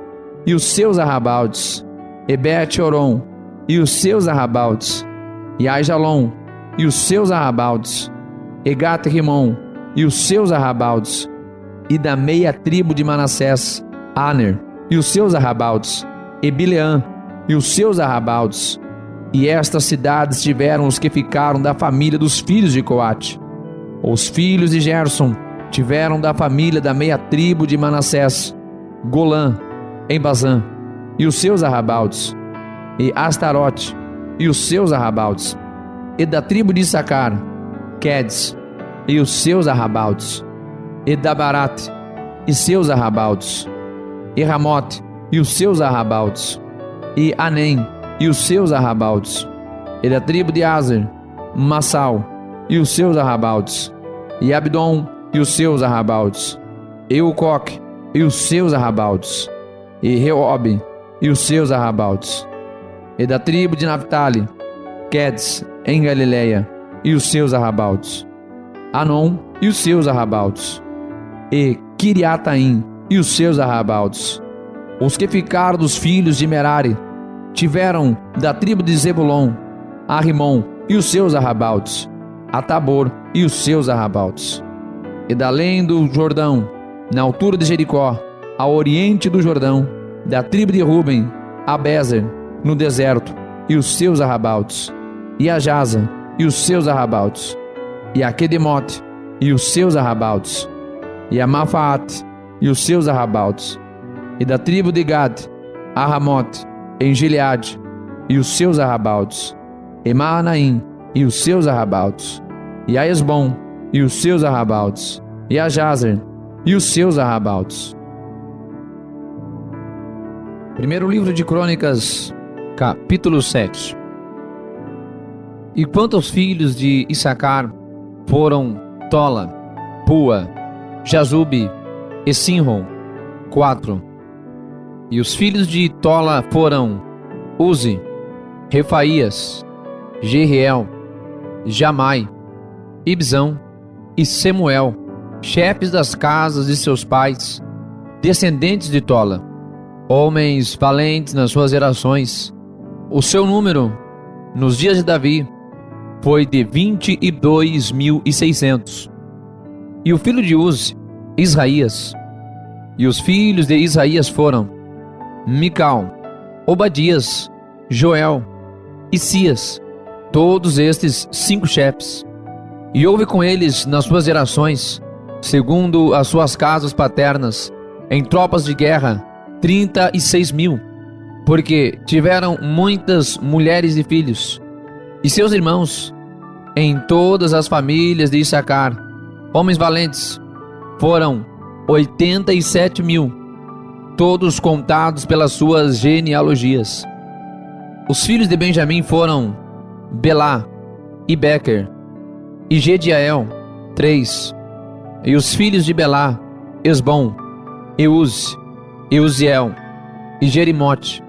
e os seus arrabaldes, e Bet-Horon e os seus arrabaldes, e Aijalon e os seus arrabaldes, e Gat-Rimon e os seus arrabaldes, e da meia tribo de Manassés, Aner e os seus arrabaldes, e Bileã e os seus arrabaldes. E estas cidades tiveram os que ficaram da família dos filhos de Coate. Os filhos de Gerson tiveram da família da meia tribo de Manassés, Golã, em Bazã, e os seus arrabaldes, e Astarote e os seus arrabaldes, e da tribo de Issacar, Quedes e os seus arrabaldes, e Dabarate e seus arrabaldes, e Ramote e os seus arrabaldes, e Anem e os seus arrabaldes, e da tribo de Aser, Massal e os seus arrabaldes, e Abdom e os seus arrabaldes, e Ucoque e os seus arrabaldes, e Reobe e os seus arrabaldes, e da tribo de Naphtali, Quedes em Galileia e os seus arrabaldes, Anon e os seus arrabaldes, e Kiriataim e os seus arrabaldes. Os que ficaram dos filhos de Merari tiveram da tribo de Zebulon, a Rimon e os seus arrabaldes, a Tabor e os seus arrabaldes, e da além do Jordão, na altura de Jericó, ao oriente do Jordão, da tribo de Ruben, a Bezer, no deserto, e os seus arrabaldes, e a Jaza e os seus arrabaldes, e a Quedemote e os seus arrabaldes, e a Mafaate e os seus arrabaldes, e da tribo de Gad, a Ramote, em Gileade, e os seus arrabaldes, e Maanaim e os seus arrabaldes, e a Esbom e os seus arrabaldes, e a Jazer e os seus arrabaldes. Primeiro livro de Crônicas, capítulo 7. E quanto aos filhos de Issacar, foram Tola, Pua, Jazube e Sinron, 4. E os filhos de Tola foram Uzi, Refaías, Jeriel, Jamai, Ibzão e Semuel, chefes das casas de seus pais, descendentes de Tola, homens valentes nas suas gerações. O seu número, nos dias de Davi, foi de 22.600. E o filho de Uzi, Israías. E os filhos de Isaías foram Mical, Obadias, Joel e Sias, todos estes 5 chefes. E houve com eles nas suas gerações, segundo as suas casas paternas, em tropas de guerra, 36.000, porque tiveram muitas mulheres e filhos. E seus irmãos, em todas as famílias de Issacar, homens valentes, foram 87.000, todos contados pelas suas genealogias. Os filhos de Benjamim foram Belá e Bequer, e Gediael, 3. E os filhos de Belá, Esbom, Euze, Euziel, e Jerimote,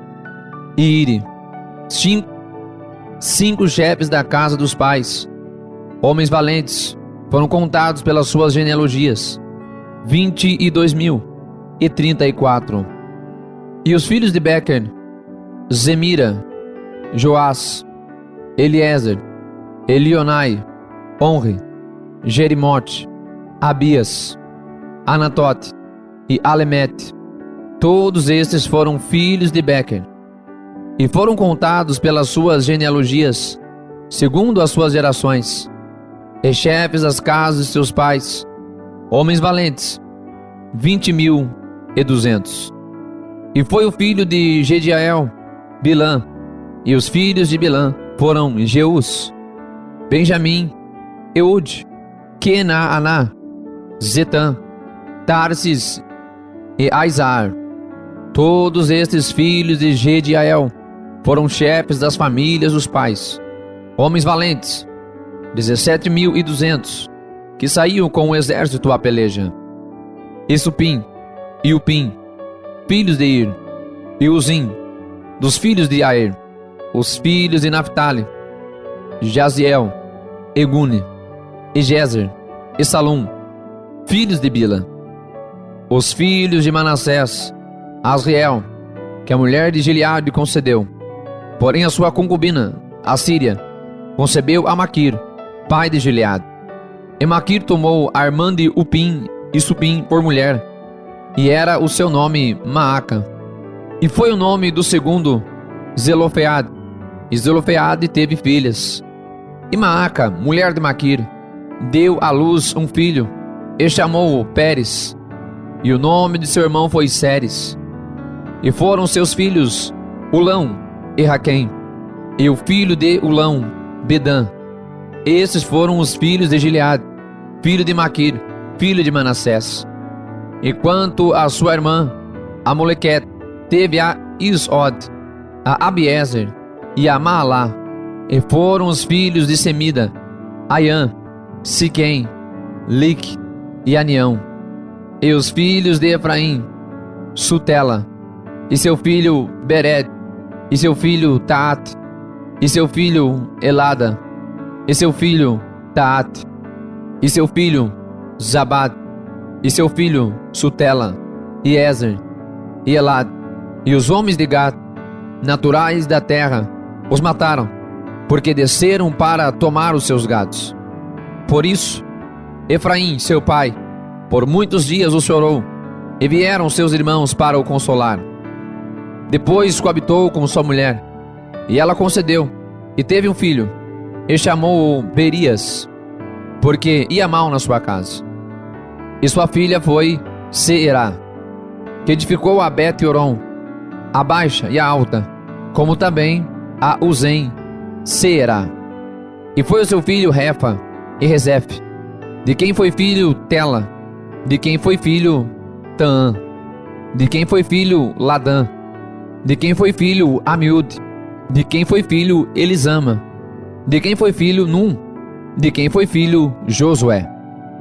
e Iri, 5 chefes da casa dos pais, homens valentes, foram contados pelas suas genealogias, 22.034. E os filhos de Bequer, Zemira, Joás, Eliezer, Elionai, Onre, Jerimote, Abias, Anatote e Alemete. Todos estes foram filhos de Bequer, e foram contados pelas suas genealogias, segundo as suas gerações, e chefes das casas de seus pais, homens valentes, 20.200. E foi o filho de Gediael, Bilã, e os filhos de Bilã foram Jeus, Benjamim, Eude, Kenaaná, Zetã, Tarsis e Aizar. Todos estes filhos de Gediael foram chefes das famílias dos pais, homens valentes, 17.200, que saíam com o exército à peleja. E Supim e Upim, filhos de Ir, e Uzim, dos filhos de Aer, os filhos de Naphtali, Jaziel, Egune, e Jezer, e Salum, filhos de Bila. Os filhos de Manassés, Asriel, que a mulher de Gileade concedeu. Porém a sua concubina, a Síria, concebeu a Maquir, pai de Gileade. E Maquir tomou Armã de Upim e Supim por mulher, e era o seu nome Maaca. E foi o nome do segundo Zelofeade, e Zelofeade teve filhas. E Maaca, mulher de Maquir, deu à luz um filho, e chamou-o Pérez, e o nome de seu irmão foi Seres. E foram seus filhos Ulão e Raquém, e o filho de Ulão, Bedã. Estes foram os filhos de Gileade, filho de Maquir, filho de Manassés. E quanto a sua irmã, a Molequete, teve a Isod, a Abiezer e a Maalá. E foram os filhos de Semida, Aiã, Siquém, Lique e Anião. E os filhos de Efraim, Sutela, e seu filho Bered, e seu filho Taat, e seu filho Elada, e seu filho Taat, e seu filho Zabad, e seu filho Sutela, e Ezer, e Elad. E os homens de Gad, naturais da terra, os mataram, porque desceram para tomar os seus gados. Por isso, Efraim, seu pai, por muitos dias o chorou, e vieram seus irmãos para o consolar. Depois coabitou com sua mulher, e ela concedeu, e teve um filho, e chamou-o Berias, porque ia mal na sua casa. E sua filha foi Seerá, que edificou a Bet-Horon, a baixa e a alta, como também a Uzem, Seerá. E foi o seu filho Refa e Rezef, de quem foi filho Tela, de quem foi filho Taã, de quem foi filho Ladã, de quem foi filho Amiúde, de quem foi filho Elisama, de quem foi filho Num, de quem foi filho Josué.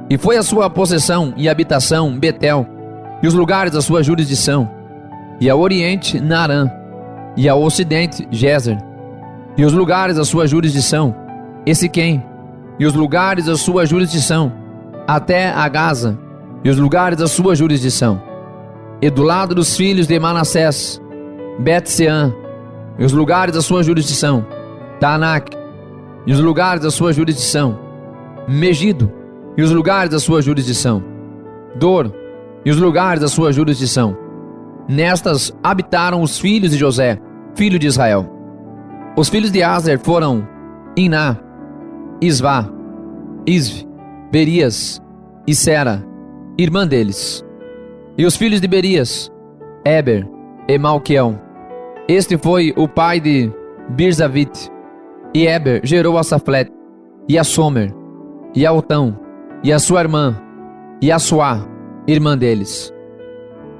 E foi a sua possessão e habitação Betel, e os lugares da sua jurisdição, e ao oriente Naarã, e ao ocidente Gezer, e os lugares da sua jurisdição, e Siquém, e os lugares da sua jurisdição, até a Gaza, e os lugares da sua jurisdição. E do lado dos filhos de Manassés, Bet-Seã, e os lugares da sua jurisdição, Taanac, e os lugares da sua jurisdição, Megido, e os lugares da sua jurisdição, Dor, e os lugares da sua jurisdição. Nestas habitaram os filhos de José, filho de Israel. Os filhos de Aser foram Iná, Isvá, Isvi, Berias e Sera, irmã deles. E os filhos de Berias, Eber e Malquiel. Este foi o pai de Birzavite. E Eber gerou a Saflet, e a Somer, e a Otão, e a sua irmã, e a Suá, irmã deles.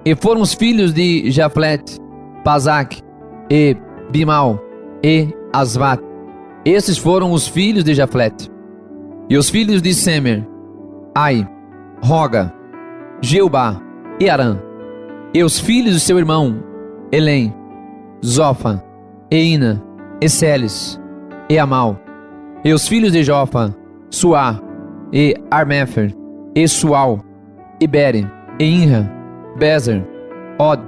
E foram os filhos de Jaflet, Pazac, e Bimal, e Asvat. Esses foram os filhos de Jaflet. E os filhos de Semer, Ai, Roga, Jeubá e Arã. E os filhos de seu irmão, Elém, Zofa, e Ina, e Celes, e Amal. E os filhos de Jofa, Suá, e Armefer, e Sual, e Bere, e Inra, Bezer, Od,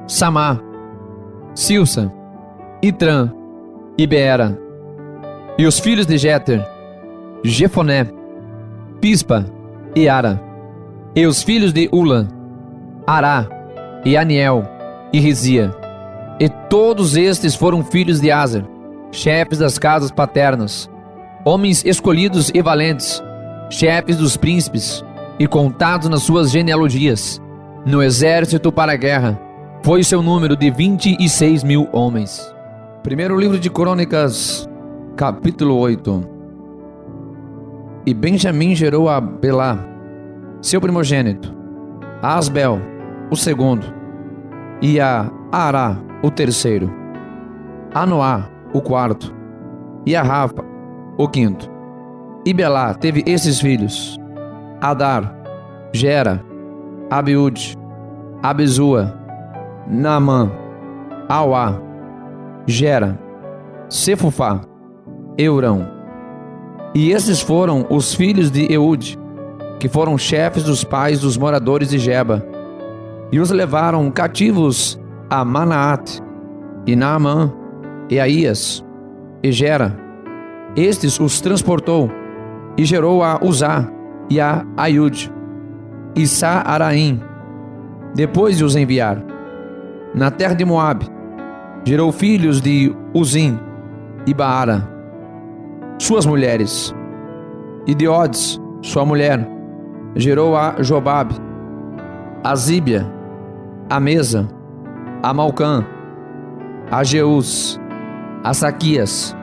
Samá, Silsa, Itran, e Beera. E os filhos de Jeter, Jefoné, Pispa e Ara. E os filhos de Ula, Ará, e Aniel, e Rizia. E todos estes foram filhos de Aser, chefes das casas paternas, homens escolhidos e valentes, chefes dos príncipes, e contados nas suas genealogias. No exército para a guerra, foi o seu número de 26.000 homens. Primeiro livro de Crônicas, capítulo 8. E Benjamim gerou a Belá, seu primogênito, a Asbel, o segundo, e a Ará, o terceiro, a Noá, o quarto, e a Rafa, o quinto. E Belá teve esses filhos: Adar, Gera, Abiúde, Abizua, Naamã, Auá, Gera, Sefufá, Eurão. E esses foram os filhos de Eude, que foram chefes dos pais dos moradores de Geba, e os levaram cativos a Manaate, e Naamã, e Aías, e Gera. Estes os transportou, e gerou a Uzá, e a Aiude, e Saaraim, depois de os enviar. Na terra de Moabe, gerou filhos de Uzim e Baara, suas mulheres, e de Odes, sua mulher, gerou a Jobabe, a Zíbia, a Mesa, a Malcã, a Jeus, a Saquias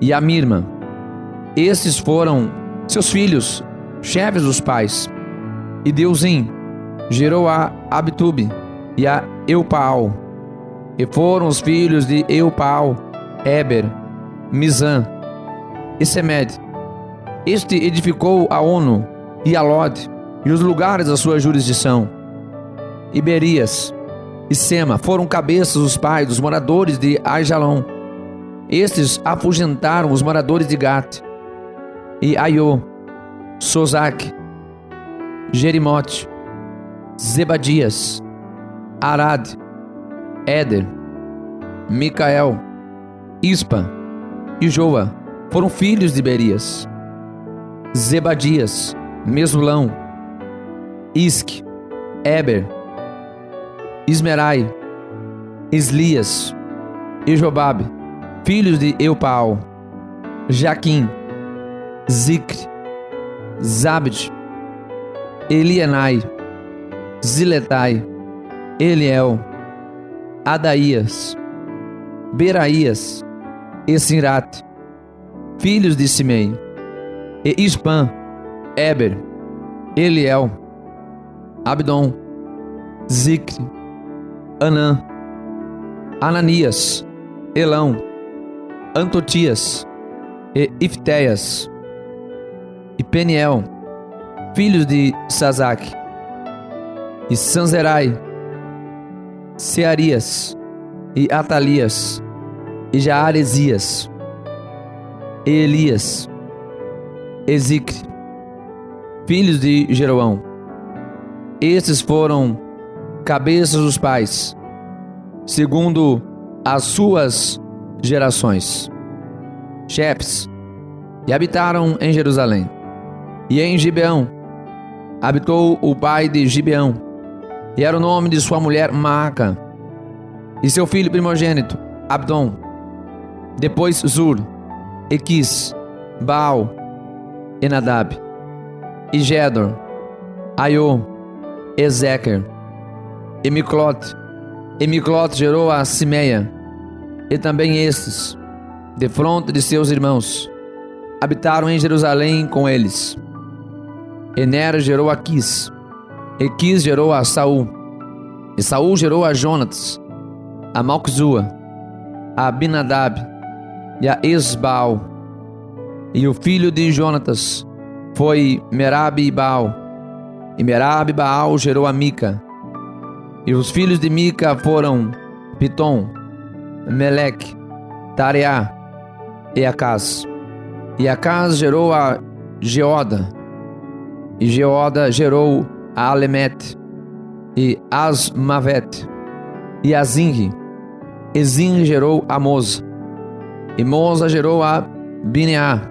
e a Mirma. Estes foram seus filhos, chefes dos pais. E de Uzim gerou a Abitube e a Eupaal. E foram os filhos de Eupaal, Eber, Mizã e Semed. Este edificou a Ono e a Lod e os lugares da sua jurisdição. E Berias e Sema foram cabeças dos pais dos moradores de Aijalon. Estes afugentaram os moradores de Gat. E Aiô, Sozac, Jerimote, Zebadias, Arad, Éder, Micael, Ispa e Joa foram filhos de Berias. Zebadias, Mesulão, Isque, Eber, Ismerai, Islias e Jobabe, filhos de Eupaal. Jaquim, Zicre, Zabde, Elienai, Ziletai, Eliel, Adaías, Beraías e Sinrate, filhos de Simei. E Ispã, Eber, Eliel, Abdon, Zicre, Anã, Ananias, Elão, Antotias e Iftéias, e Peniel, filhos de Sazac, e Sanzerai, Searias, e Atalias, e Jaaresias, e Elias, e Zicre, filhos de Jeroão. Estes foram cabeças dos pais, segundo as suas gerações, chefes, e habitaram em Jerusalém. E em Gibeão habitou o pai de Gibeão, e era o nome de sua mulher Maaca, e seu filho primogênito Abdon, depois Zur, Equis, Baal, e Nadab, e Gedor, Aiô, Ezequer, e Miclote. E Miclote gerou a Simeia, e também estes, defronte de seus irmãos, habitaram em Jerusalém com eles. E Ner gerou a Quis, e Quis gerou a Saul, e Saul gerou a Jonatas, a Malquizua, a Abinadab e a Esbaal. E o filho de Jonatas foi Merab-Baal, e Merab-Baal gerou a Mica. E os filhos de Mica foram Pitom, Meleque, Tareá e Acaz. E Acaz gerou a Geoda, e Geoda gerou a Alemete, e Asmavete, e a Zinri. E Zinri gerou a Moza, e Moza gerou a Bineá,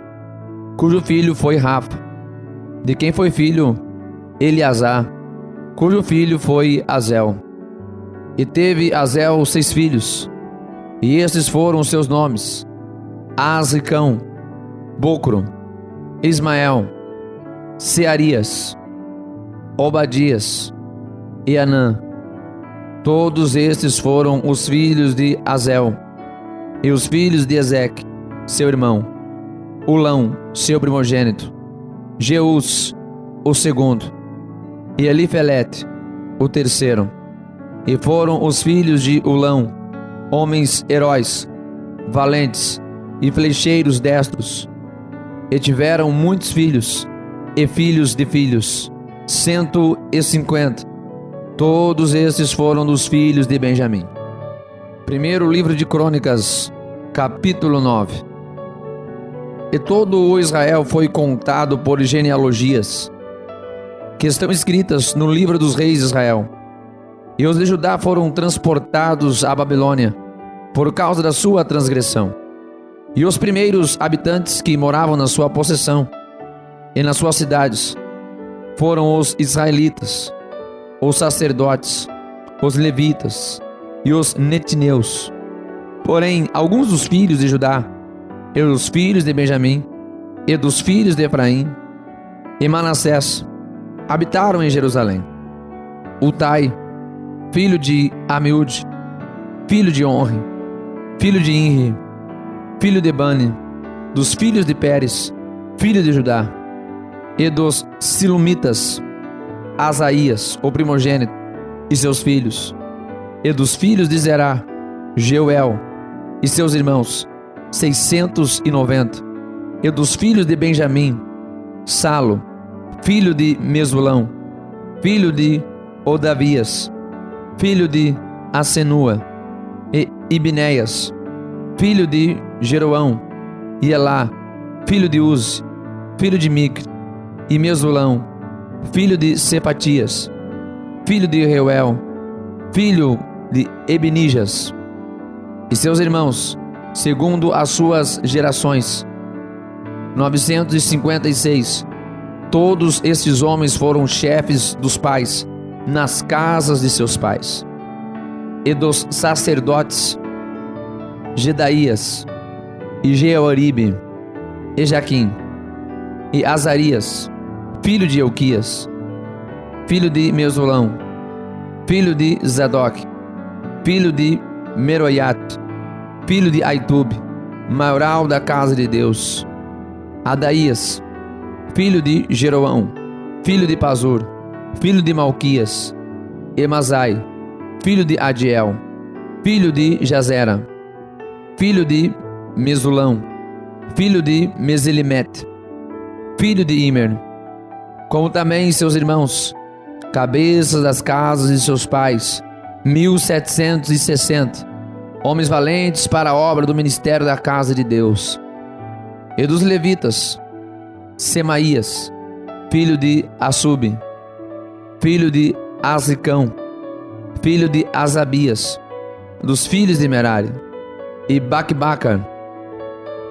cujo filho foi Rafa, de quem foi filho Eleazar, cujo filho foi Azel. E teve Azel 6 filhos, e estes foram seus nomes: Azricão, Bocro, Ismael, Searias, Obadias e Anã. Todos estes foram os filhos de Azel. E os filhos de Ezeque, seu irmão: Ulão, seu primogênito, Jeus, o segundo, e Elifelete, o terceiro. E foram os filhos de Ulão, homens heróis, valentes e flecheiros destros. E tiveram muitos filhos, e filhos de filhos, 150. Todos estes foram dos filhos de Benjamim. Primeiro livro de Crônicas, capítulo 9. E todo o Israel foi contado por genealogias, que estão escritas no livro dos reis de Israel. E os de Judá foram transportados à Babilônia, por causa da sua transgressão. E os primeiros habitantes que moravam na sua possessão e nas suas cidades foram os israelitas, os sacerdotes, os levitas e os netineus. Porém, alguns dos filhos de Judá, e dos filhos de Benjamim, e dos filhos de Efraim, e Manassés, habitaram em Jerusalém. Utai, filho de Amiúde, filho de Onri, filho de Inri, filho de Bani, dos filhos de Pérez, filho de Judá, e dos Silumitas, Asaías, o primogênito, e seus filhos, e dos filhos de Zerá, Jeuel, e seus irmãos, 690, e dos filhos de Benjamim, Salo, filho de Mesulão, filho de Odavias, filho de Asenua, e Ibneias, filho de Jeroão, e Elá, filho de Uzi, filho de Micre, e Mesulão, filho de Sepatias, filho de Reuel, filho de Ebnijas, e seus irmãos, segundo as suas gerações, 956. Todos estes homens foram chefes dos pais, nas casas de seus pais. E dos sacerdotes, Gedaías, e Jeoribe, e Jaquim, e Azarias, filho de Euquias, filho de Mesulão, filho de Zadok, filho de Meroiat, filho de Aitube, maioral da casa de Deus, Adaías, filho de Jeroão, filho de Pazur, filho de Malquias, Emazai, filho de Adiel, filho de Jazera, filho de Mesulão, filho de Meselimete, filho de Imer, como também seus irmãos, cabeças das casas de seus pais, 1760, homens valentes para a obra do ministério da casa de Deus. E dos levitas, Semaías, filho de Assub, filho de Azricão, filho de Asabias, dos filhos de Merari, e Bacbacar,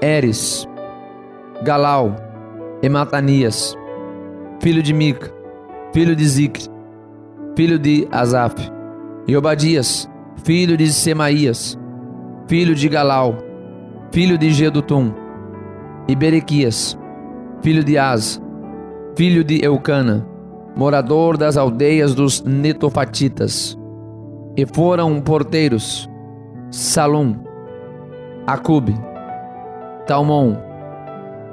Eres, Galau, e Matanias, filho de Mica, filho de Zicre, filho de Asaf, e Obadias, filho de Semaías, filho de Galau, filho de Gedutum, e Berequias, filho de Az, filho de Eucana, morador das aldeias dos Netofatitas. E foram porteiros Salum, Acube, Talmon,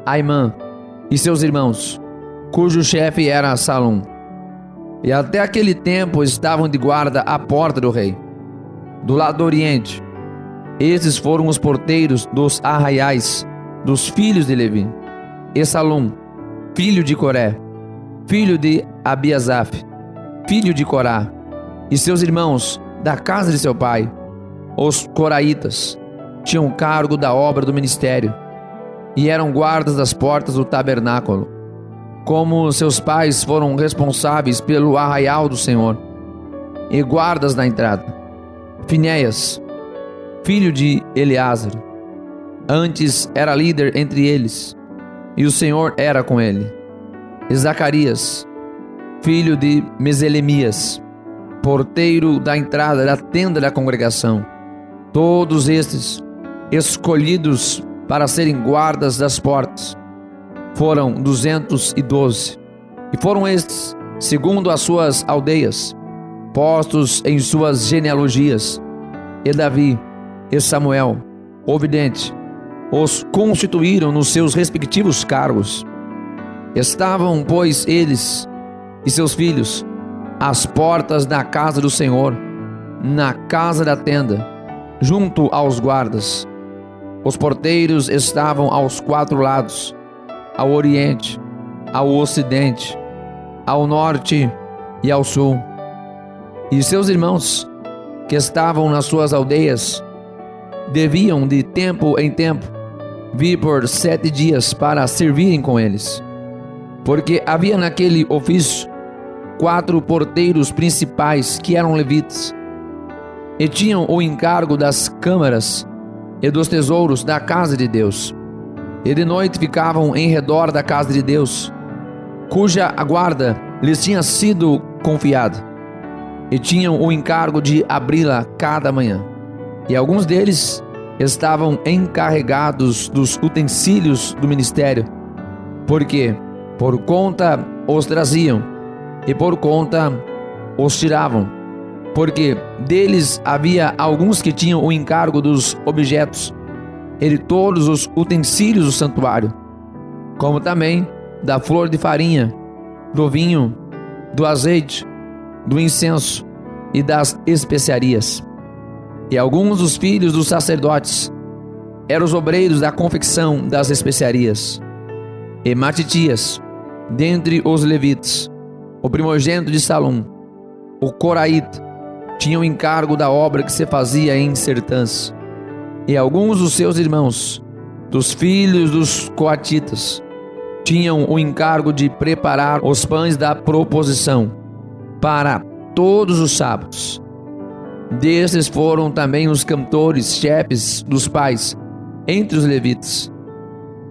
Aimã e seus irmãos, cujo chefe era Salum. E até aquele tempo estavam de guarda à porta do rei, do lado do oriente. Esses foram os porteiros dos arraiais dos filhos de Levi: e Salum, filho de Coré, filho de Abiasaf, filho de Corá, e seus irmãos da casa de seu pai, os coraitas, tinham cargo da obra do ministério e eram guardas das portas do tabernáculo, como seus pais foram responsáveis pelo arraial do Senhor, e guardas da entrada. Finéias, filho de Eleazar, antes era líder entre eles, e o Senhor era com ele. E Zacarias, filho de Meselemias, porteiro da entrada da tenda da congregação. Todos estes, escolhidos para serem guardas das portas, foram 212. E foram estes, segundo as suas aldeias, postos em suas genealogias. E Davi e Samuel, o vidente, os constituíram nos seus respectivos cargos. Estavam, pois, eles e seus filhos às portas da casa do Senhor, na casa da tenda, junto aos guardas. Os porteiros estavam aos 4 lados, ao oriente, ao ocidente, ao norte e ao sul. E seus irmãos, que estavam nas suas aldeias, deviam de tempo em tempo vir por 7 dias para servirem com eles, porque havia naquele ofício 4 porteiros principais que eram levitas, e tinham o encargo das câmaras e dos tesouros da casa de Deus, e de noite ficavam em redor da casa de Deus, cuja guarda lhes tinha sido confiada, e tinham o encargo de abri-la cada manhã. E alguns deles estavam encarregados dos utensílios do ministério, porque por conta os traziam e por conta os tiravam, porque deles havia alguns que tinham o encargo dos objetos e de todos os utensílios do santuário, como também da flor de farinha, do vinho, do azeite, do incenso e das especiarias. E alguns dos filhos dos sacerdotes eram os obreiros da confecção das especiarias. E Matitias, dentre os levitas, o primogênito de Salum, o coraíta, tinha o encargo da obra que se fazia em Sertãs. E alguns dos seus irmãos, dos filhos dos coatitas, tinham o encargo de preparar os pães da proposição para todos os sábados. Destes foram também os cantores, chefes dos pais, entre os levitas,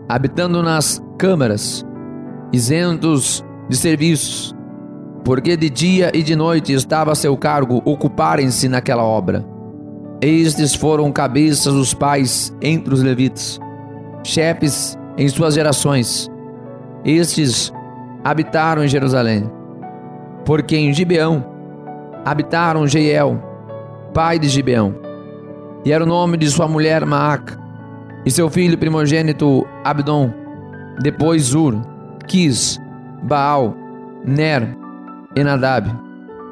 habitando nas câmaras, isentos de serviços, porque de dia e de noite estava a seu cargo ocuparem-se naquela obra. Estes foram cabeças dos pais entre os levitas, chefes em suas gerações. Estes habitaram em Jerusalém, porque em Gibeão habitaram Jeiel, pai de Gibeão, e era o nome de sua mulher Maaca, e seu filho primogênito Abdon, depois Zur, Quis, Baal, Ner, Enadab,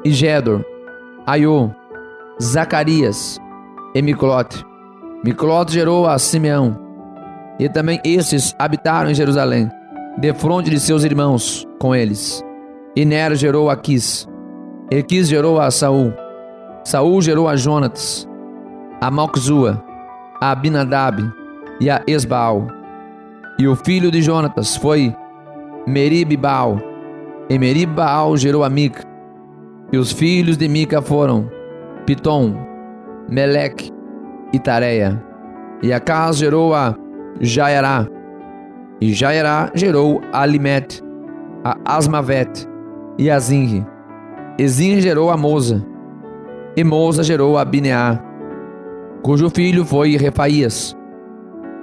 e Gedor, Aiô, Zacarias e Miclote. Miclote gerou a Simeão, e também estes habitaram em Jerusalém, defronte de seus irmãos com eles. E Ner gerou a Quis, e Quis gerou a Saul. Saul gerou a Jonatas, a Malquizua, a Abinadab e a Esbaal. E o filho de Jonatas foi Merib-Baal, e Merib-Baal gerou a Mica. E os filhos de Mica foram Pitom, Meleque e Tareia. E Acaz gerou a Jaerá, e Jaerá gerou a Alimete, a Asmavete e a Zinri. E Zinri gerou a Moza, e Moza gerou a Bineá, cujo filho foi Refaías,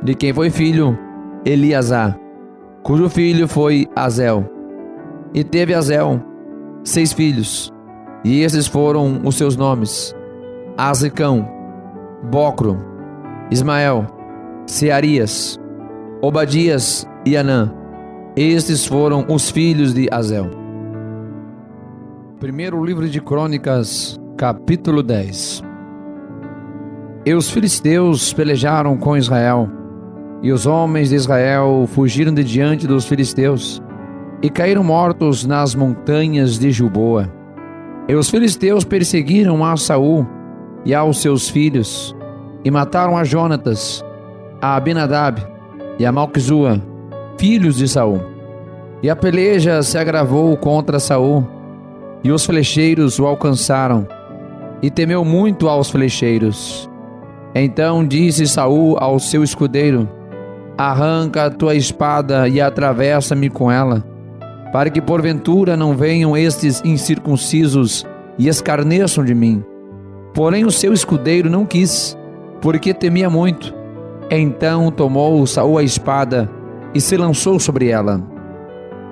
de quem foi filho Eliasá. cujo filho foi Azel. E teve Azel 6 filhos, e esses foram os seus nomes: Azricão, Bocro, Ismael, Searias, Obadias e Anã. Estes foram os filhos de Azel. Primeiro livro de Crônicas, capítulo 10. E os filisteus pelejaram com Israel, e os homens de Israel fugiram de diante dos filisteus, e caíram mortos nas montanhas de Gilboa. E os filisteus perseguiram a Saul e aos seus filhos, e mataram a Jonatas, a Abinadab e a Malquizua, filhos de Saul. E a peleja se agravou contra Saul, e os flecheiros o alcançaram, e temeu muito aos flecheiros. Então disse Saul ao seu escudeiro: arranca a tua espada e atravessa-me com ela, para que porventura não venham estes incircuncisos e escarneçam de mim. Porém o seu escudeiro não quis, porque temia muito. Então tomou Saul a espada e se lançou sobre ela.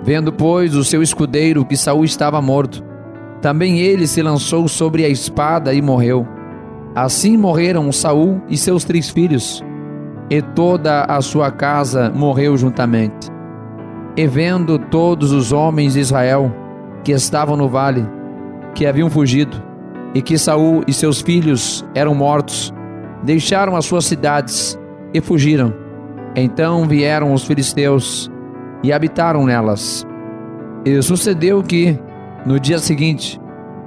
Vendo, pois, o seu escudeiro que Saul estava morto, também ele se lançou sobre a espada e morreu. Assim morreram Saul e seus 3 filhos, e toda a sua casa morreu juntamente. E vendo todos os homens de Israel que estavam no vale, que haviam fugido, e que Saul e seus filhos eram mortos, deixaram as suas cidades e fugiram. Então vieram os filisteus e habitaram nelas. E sucedeu que, no dia seguinte,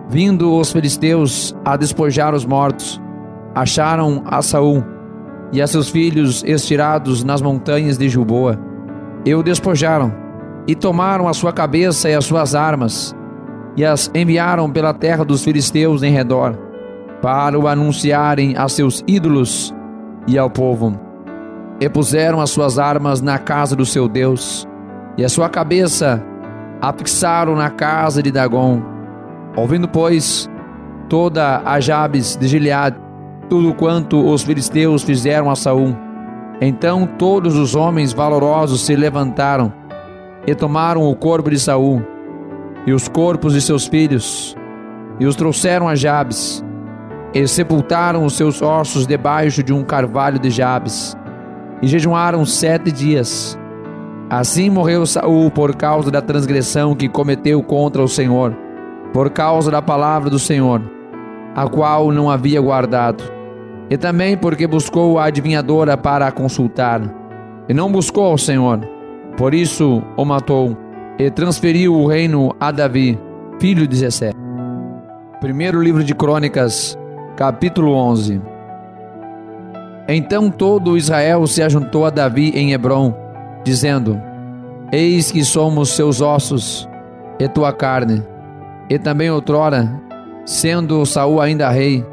vindo os filisteus a despojar os mortos, acharam a Saul e a seus filhos estirados nas montanhas de Gilboa, e o despojaram, e tomaram a sua cabeça e as suas armas, e as enviaram pela terra dos filisteus em redor, para o anunciarem a seus ídolos e ao povo. E puseram as suas armas na casa do seu Deus, e a sua cabeça a fixaram na casa de Dagom. Ouvindo, pois, toda a Jabes de Gileade tudo quanto os filisteus fizeram a Saul, então todos os homens valorosos se levantaram e tomaram o corpo de Saul e os corpos de seus filhos, e os trouxeram a Jabes, e sepultaram os seus ossos debaixo de um carvalho de Jabes, e jejuaram 7 dias. Assim morreu Saul por causa da transgressão que cometeu contra o Senhor, por causa da palavra do Senhor, a qual não havia guardado, e também porque buscou a adivinhadora para a consultar, e não buscou ao Senhor. Por isso o matou, e transferiu o reino a Davi, filho de Jessé. Primeiro livro de Crônicas, capítulo 11. Então todo Israel se ajuntou a Davi em Hebrom, dizendo: eis que somos seus ossos e tua carne. E também outrora, sendo Saul ainda rei,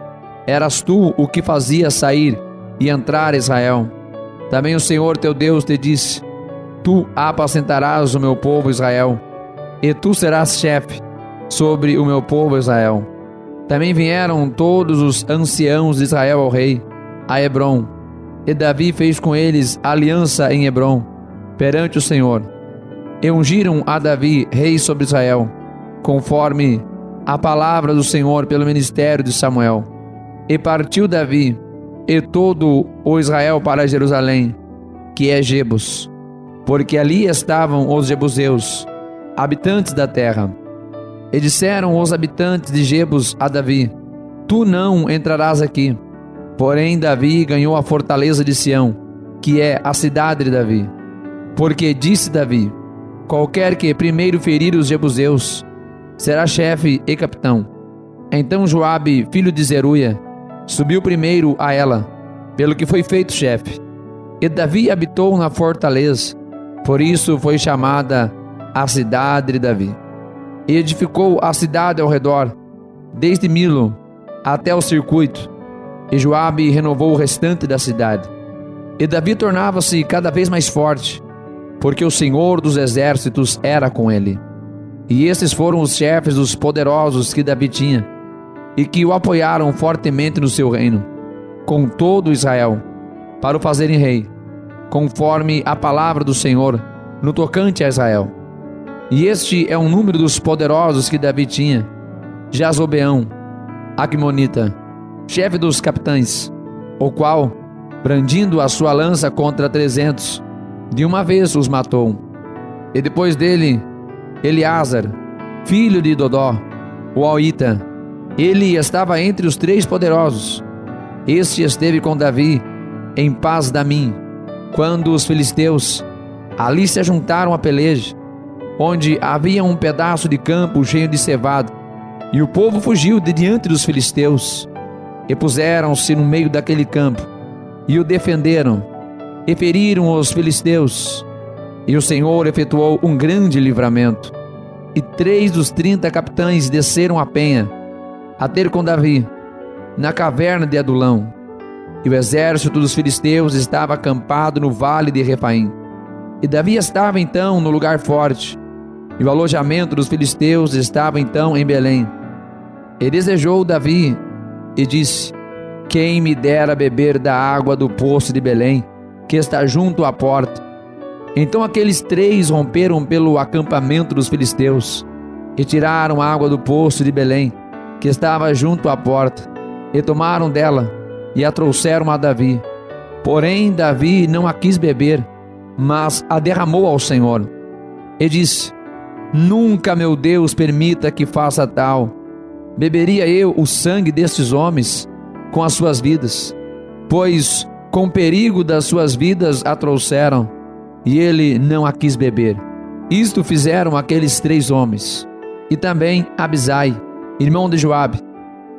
eras tu o que fazia sair e entrar Israel. Também o Senhor teu Deus te disse: tu apacentarás o meu povo Israel, e tu serás chefe sobre o meu povo Israel. Também vieram todos os anciãos de Israel ao rei, a Hebrom, e Davi fez com eles aliança em Hebrom, perante o Senhor. E ungiram a Davi rei sobre Israel, conforme a palavra do Senhor pelo ministério de Samuel. E partiu Davi e todo o Israel para Jerusalém, que é Jebus, porque ali estavam os jebuseus, habitantes da terra. E disseram os habitantes de Jebus a Davi: tu não entrarás aqui. Porém Davi ganhou a fortaleza de Sião, que é a cidade de Davi. Porque disse Davi: qualquer que primeiro ferir os jebuseus será chefe e capitão. Então Joabe, filho de Zeruia, subiu primeiro a ela, pelo que foi feito chefe. E Davi habitou na fortaleza, por isso foi chamada a cidade de Davi. E edificou a cidade ao redor, desde Milo até o circuito, e Joabe renovou o restante da cidade. E Davi tornava-se cada vez mais forte, porque o Senhor dos exércitos era com ele. E esses foram os chefes dos poderosos que Davi tinha, e que o apoiaram fortemente no seu reino, com todo Israel, para o fazerem rei, conforme a palavra do Senhor, no tocante a Israel. E este é o número dos poderosos que Davi tinha: Jazobeão, Acmonita, chefe dos capitães, o qual, brandindo a sua lança contra 300, de uma vez os matou. E depois dele, Eleazar, filho de Dodó, o Aoita. Ele estava entre os 3 poderosos. Este esteve com Davi em Pas-damim, quando os filisteus ali se juntaram à peleja, onde havia um pedaço de campo cheio de cevado, e o povo fugiu de diante dos filisteus, e puseram-se no meio daquele campo, e o defenderam, e feriram os filisteus, e o Senhor efetuou um grande livramento, e 3 dos 30 capitães desceram a penha, a ter com Davi, na caverna de Adulão, e o exército dos filisteus estava acampado no vale de Refaim, e Davi estava então no lugar forte, e o alojamento dos filisteus estava então em Belém. E desejou Davi, e disse: quem me dera beber da água do poço de Belém, que está junto à porta. Então aqueles 3 romperam pelo acampamento dos filisteus, e tiraram a água do poço de Belém, que estava junto à porta, e tomaram dela, e a trouxeram a Davi. Porém Davi não a quis beber, mas a derramou ao Senhor, e disse: nunca, meu Deus, permita que faça tal. Beberia eu o sangue destes homens com as suas vidas, pois com perigo das suas vidas a trouxeram, e ele não a quis beber. Isto fizeram aqueles 3 homens. E também Abisai, irmão de Joabe,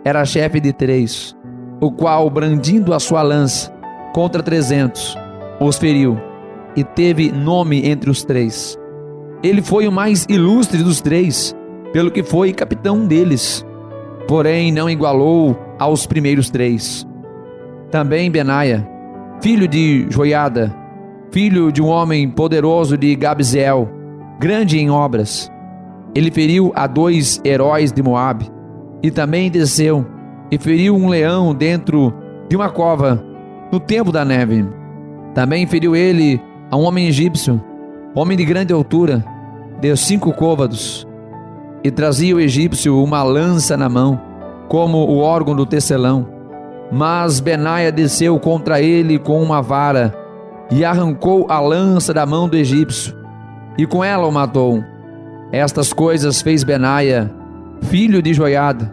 era chefe de 3, o qual, brandindo a sua lança contra 300, os feriu, e teve nome entre os 3. Ele foi o mais ilustre dos 3, pelo que foi capitão deles, porém não igualou aos primeiros 3. Também Benaia, filho de Joiada, filho de um homem poderoso de Gabzeel, grande em obras, ele feriu a 2 heróis de Moabe, e também desceu e feriu um leão dentro de uma cova no tempo da neve. Também feriu ele a um homem egípcio, homem de grande altura, de 5 côvados, e trazia o egípcio uma lança na mão, como o órgão do tecelão. Mas Benaia desceu contra ele com uma vara, e arrancou a lança da mão do egípcio, e com ela o matou. Estas coisas fez Benaia, filho de Joiada,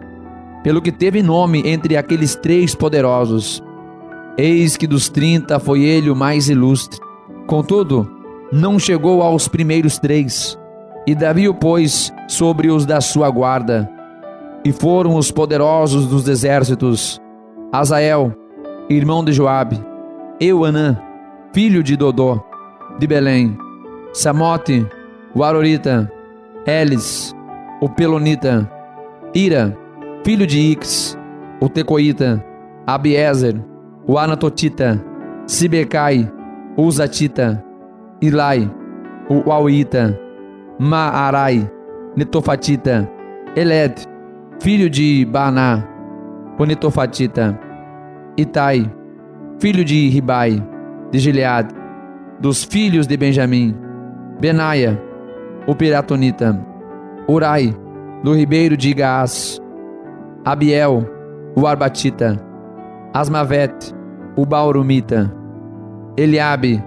pelo que teve nome entre aqueles 3 poderosos. Eis que dos 30 foi ele o mais ilustre. Contudo, não chegou aos primeiros 3, e Davi o pôs sobre os da sua guarda. E foram os poderosos dos exércitos: Azael, irmão de Joabe, Euanã, filho de Dodó, de Belém, Samote, o Arorita, Elis, o Pelonita, Ira, filho de Ix, o Tecoíta, Abiezer, o Anatotita, Sibecai, o Uzatita, Ilai, o Auita, Maarai, Netofatita, Eled, filho de Baná, o Netofatita, Itai, filho de Ribai, de Gileade, dos filhos de Benjamim, Benaia, o Piratonita, Urai, do ribeiro de Gaás, Abiel, o Arbatita, Asmavete, o Baurumita, Eliabe,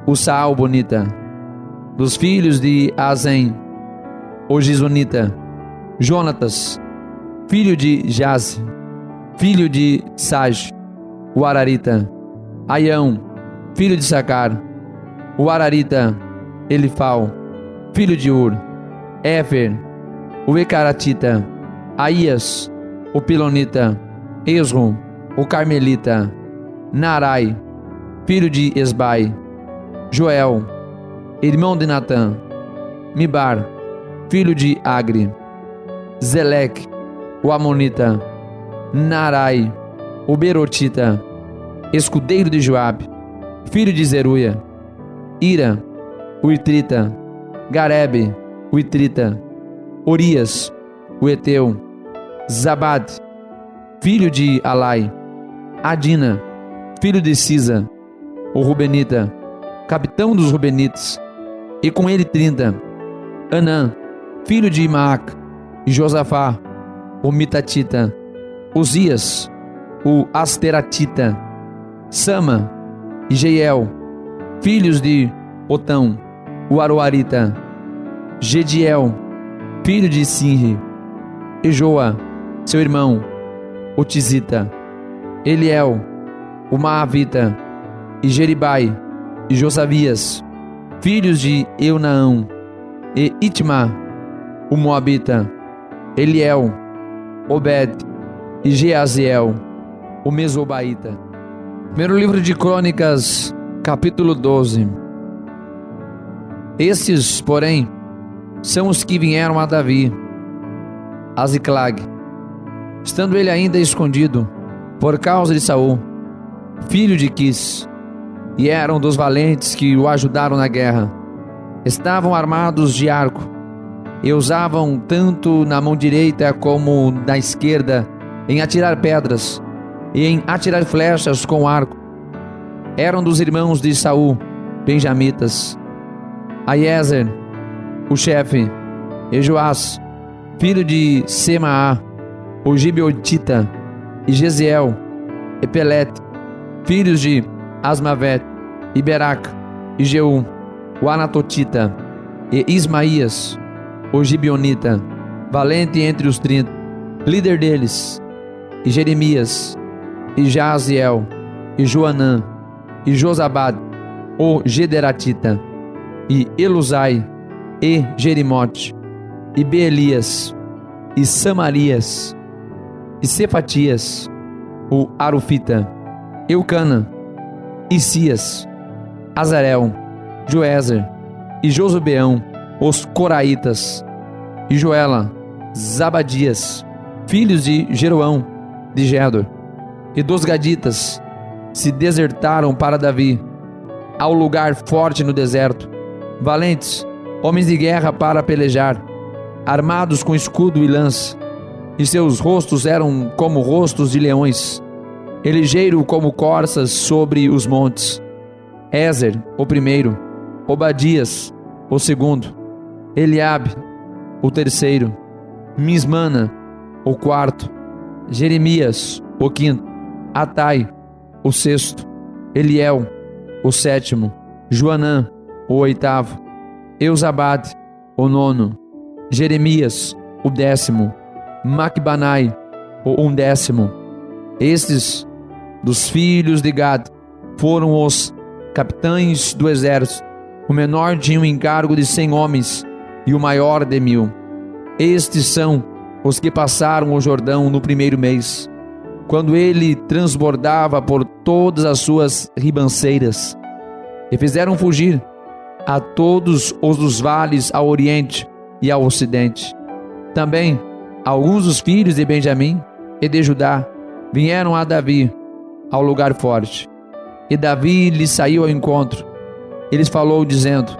o Saalbonita, dos filhos de Azem, o Gizonita, Jonatas, filho de Jaz, filho de Saj, o Ararita, Aião, filho de Sacar, o Ararita, Elifal, filho de Ur, Éfer, o Ecaratita, Aías, o Pilonita, Esrom, o Carmelita, Narai, filho de Esbai, Joel, irmão de Natã, Mibar, filho de Agri, Zeleque, o Amonita, Narai, o Berotita, escudeiro de Joabe, filho de Zeruia, Ira, o Itrita, Garebe, o Itrita, Urias, o Eteu, Zabad, filho de Alai, Adina, filho de Sisa, o Rubenita, capitão dos Rubenitas, e com ele 30. Anã, filho de Imaac, e Josafá, o Mitatita, Uzias, o Asteratita, Sama e Jeiel, filhos de Otão, o Aroarita, Gediel, filho de Sinri, e Joa, seu irmão, o Tizita, Eliel, o Maavita, e Jeribai, e Josavias, filhos de Eunaão, e Itmá, o Moabita, Eliel, Obed, e Jeaziel, o Mesobaíta. Primeiro livro de Crônicas, capítulo 12. Estes, porém, são os que vieram a Davi, a Ziclag, estando ele ainda escondido, por causa de Saul, filho de Quis, e eram dos valentes que o ajudaram na guerra. Estavam armados de arco, e usavam tanto na mão direita como na esquerda em atirar pedras e em atirar flechas com arco. Eram dos irmãos de Saul, benjamitas, Aiezer, o chefe, e Joás, filho de Semaá, o Gibeotita, e Jeziel, e Pelete, filhos de Asmavet, e Beraca, e Jeú, o Anatotita, e Ismaías, o Gibeonita, valente entre os 30, líder deles, e Jeremias, e Jaziel, e Joanã, e Josabade, o Gederatita, e Elusai, e Jerimote, e Beelias, e Samarias, e Cefatias, o Arufita, Eucana, Isias, Azarel, Joézer, e Josubeão, os Coraitas, e Joela, Zabadias, filhos de Jeroão, de Gedor, e dos Gaditas, se desertaram para Davi, ao lugar forte no deserto, valentes, homens de guerra para pelejar, armados com escudo e lança, e seus rostos eram como rostos de leões, e ligeiro como corças sobre os montes. Ézer, o primeiro, Obadias, o segundo, Eliabe, o terceiro, Mismana, o quarto, Jeremias, o quinto, Atai, o sexto, Eliel, o sétimo, Joanã, o oitavo, Eusabade, o nono, Jeremias, o 10º, Macbanai, o 11º. Estes, dos filhos de Gad, foram os capitães do exército. O menor tinha um encargo de 100 homens e o maior de 1000. Estes são os que passaram o Jordão no primeiro mês, quando ele transbordava por todas as suas ribanceiras, e fizeram fugir a todos os dos vales ao oriente e ao ocidente. Também alguns dos filhos de Benjamim e de Judá vieram a Davi ao lugar forte, e Davi lhes saiu ao encontro. Eles falou dizendo: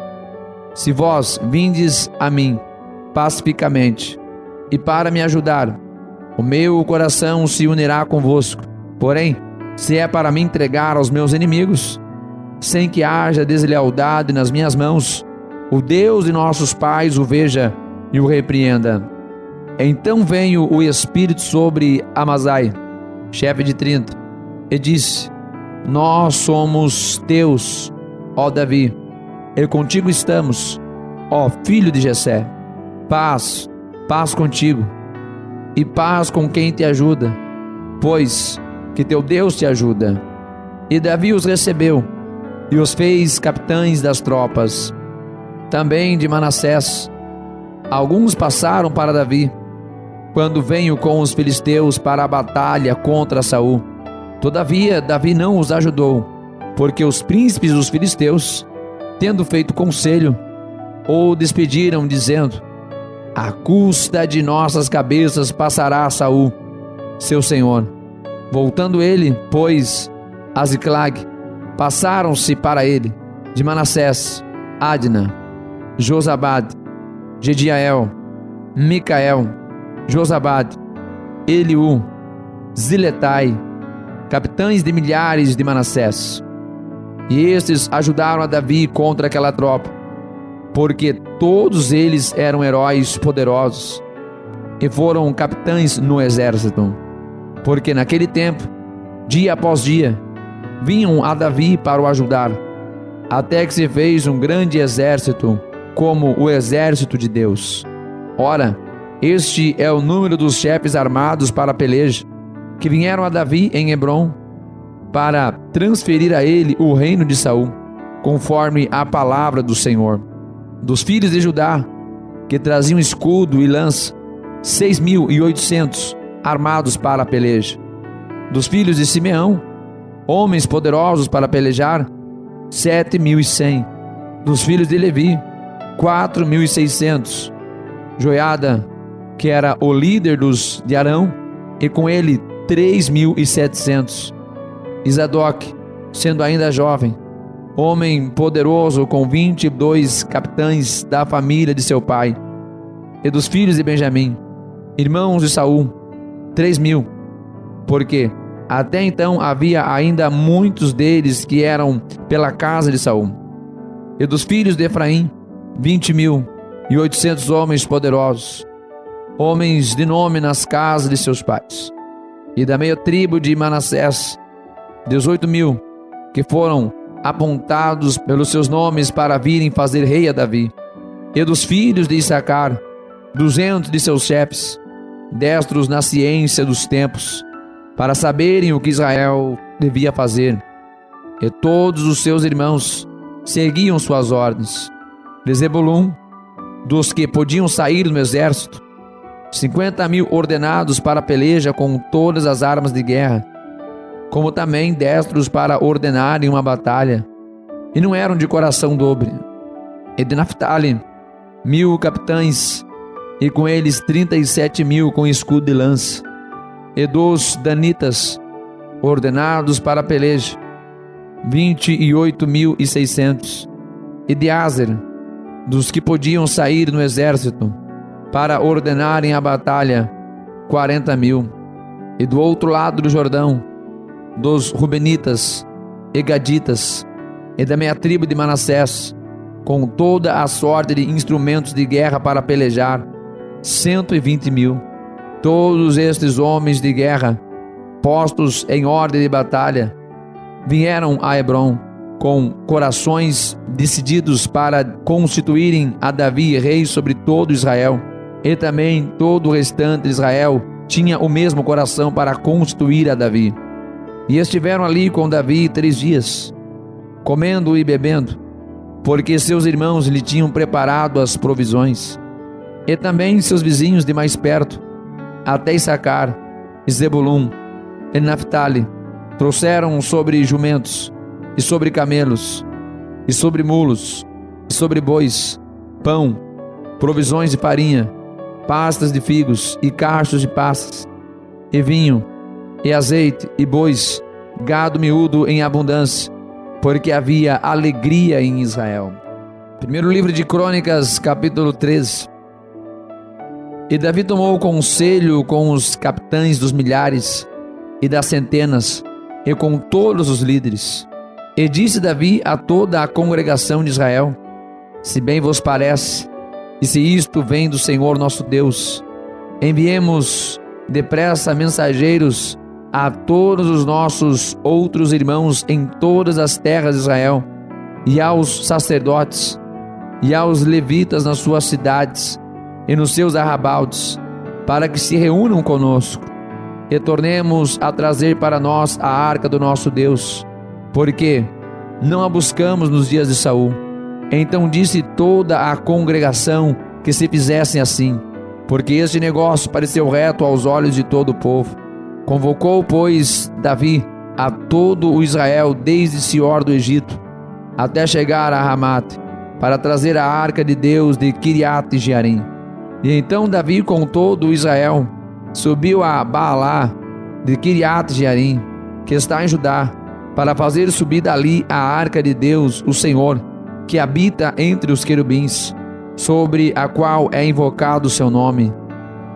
se vós vindes a mim pacificamente e para me ajudar, o meu coração se unirá convosco. Porém, se é para me entregar aos meus inimigos, sem que haja deslealdade nas minhas mãos, o Deus de nossos pais o veja e o repreenda. Então veio o Espírito sobre Amazai, chefe de 30, e disse: nós somos teus, ó Davi, e contigo estamos, ó filho de Jessé. Paz, paz contigo, e paz com quem te ajuda, pois que teu Deus te ajuda. E Davi os recebeu, e os fez capitães das tropas. Também de Manassés, alguns passaram para Davi, quando veio com os filisteus para a batalha contra Saul. Todavia, Davi não os ajudou, porque os príncipes dos filisteus, tendo feito conselho, o despediram, dizendo: à custa de nossas cabeças passará Saul, seu senhor. Voltando ele, pois, a Ziclag, passaram-se para ele, de Manassés, Adna, Josabade, Jediael, Micael, Josabade, Eliú, Ziletai, capitães de milhares de Manassés. E estes ajudaram a Davi contra aquela tropa, porque todos eles eram heróis poderosos e foram capitães no exército. Porque naquele tempo, dia após dia, vinham a Davi para o ajudar, até que se fez um grande exército, como o exército de Deus. Ora, este é o número dos chefes armados para a peleja, que vieram a Davi em Hebrom, para transferir a ele o reino de Saul, conforme a palavra do Senhor. Dos filhos de Judá, que traziam escudo e lança, 6.800 armados para a peleja. Dos filhos de Simeão, homens poderosos para pelejar, 7.100. Dos filhos de Levi, 4.600. Joiada, que era o líder dos de Arão, e com ele 3.700. Isadoc, sendo ainda jovem, homem poderoso, com 22 capitães da família de seu pai. E dos filhos de Benjamim, irmãos de Saul, 3.000, porque até então havia ainda muitos deles que eram pela casa de Saul. E dos filhos de Efraim, 20.800 homens poderosos, homens de nome nas casas de seus pais. E da meia tribo de Manassés, 18.000, que foram apontados pelos seus nomes para virem fazer rei a Davi. E dos filhos de Issacar, 200 de seus chefes, destros na ciência dos tempos, para saberem o que Israel devia fazer. E todos os seus irmãos seguiam suas ordens. De Zebulum, dos que podiam sair do exército, 50.000 ordenados para a peleja com todas as armas de guerra, como também destros para ordenarem uma batalha, e não eram de coração dobre. E de Naphtali, 1.000 capitães, e com eles 37.000 com escudo e lança. E dos danitas, ordenados para a peleja, 28.600. E de Aser, dos que podiam sair no exército, para ordenarem a batalha, 40.000. E do outro lado do Jordão, dos Rubenitas e Gaditas, e da meia tribo de Manassés, com toda a sorte de instrumentos de guerra para pelejar, 120.000. Todos estes homens de guerra, postos em ordem de batalha, vieram a Hebrom, com corações decididos para constituírem a Davi rei sobre todo Israel. E também todo o restante de Israel tinha o mesmo coração para constituir a Davi. E estiveram ali com Davi 3 dias, comendo e bebendo, porque seus irmãos lhe tinham preparado as provisões. E também seus vizinhos de mais perto, até Issacar, e Zebulum, e Naphtali, trouxeram sobre jumentos, e sobre camelos, e sobre mulos, e sobre bois, pão, provisões de farinha, pastas de figos, e cachos de passas, e vinho, e azeite, e bois, gado miúdo em abundância, porque havia alegria em Israel. Primeiro livro de Crônicas, capítulo 13. E Davi tomou conselho com os capitães dos milhares e das centenas, e com todos os líderes. E disse Davi a toda a congregação de Israel: se bem vos parece, e se isto vem do Senhor nosso Deus, enviemos depressa mensageiros a todos os nossos outros irmãos em todas as terras de Israel, e aos sacerdotes, e aos levitas nas suas cidades, e nos seus arrabaldes, para que se reúnam conosco, e tornemos a trazer para nós a arca do nosso Deus, porque não a buscamos nos dias de Saul. Então disse toda a congregação que se fizessem assim, porque este negócio pareceu reto aos olhos de todo o povo. Convocou, pois, Davi a todo o Israel, desde Sior do Egito, até chegar a Ramate, para trazer a arca de Deus de Kiriat Jearim. E então Davi com todo o Israel subiu a Baalá de Kiriat Jearim, que está em Judá, para fazer subir dali a arca de Deus, o Senhor, que habita entre os querubins, sobre a qual é invocado o seu nome.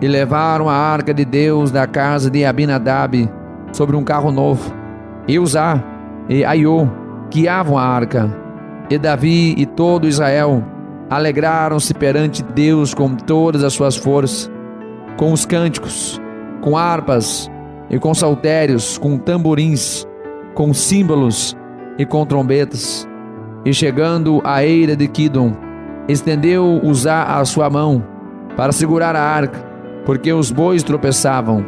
E levaram a arca de Deus da casa de Abinadab sobre um carro novo. E Uzá e Aiô guiavam a arca. E Davi e todo Israel alegraram-se perante Deus com todas as suas forças, com os cânticos, com harpas e com saltérios, com tamborins, com símbolos e com trombetas. E chegando à eira de Quidom, estendeu Uzá a sua mão para segurar a arca, porque os bois tropeçavam.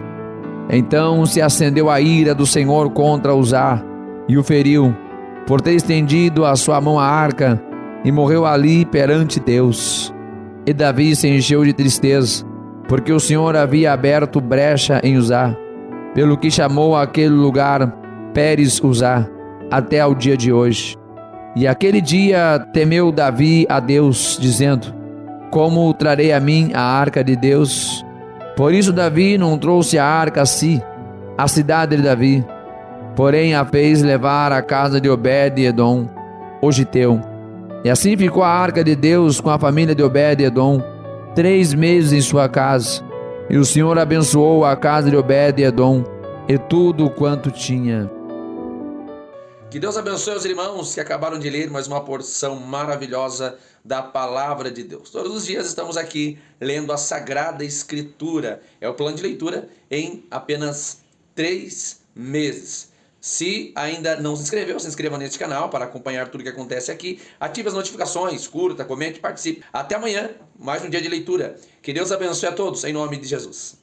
Então se acendeu a ira do Senhor contra Uzá e o feriu, por ter estendido a sua mão à arca, e morreu ali perante Deus. E Davi se encheu de tristeza, porque o Senhor havia aberto brecha em Uzá, pelo que chamou aquele lugar Pérez Uzá, até ao dia de hoje. E aquele dia temeu Davi a Deus, dizendo: como trarei a mim a arca de Deus? Por isso Davi não trouxe a arca a si, a cidade de Davi, porém a fez levar à casa de Obed-edom, o giteu. E assim ficou a arca de Deus com a família de Obed-edom 3 meses em sua casa. E o Senhor abençoou a casa de Obed-edom e tudo quanto tinha. Que Deus abençoe os irmãos que acabaram de ler mais uma porção maravilhosa da Palavra de Deus. Todos os dias estamos aqui lendo a Sagrada Escritura. É o plano de leitura em apenas 3 meses. Se ainda não se inscreveu, se inscreva neste canal para acompanhar tudo que acontece aqui. Ative as notificações, curta, comente, participe. Até amanhã, mais um dia de leitura. Que Deus abençoe a todos, em nome de Jesus.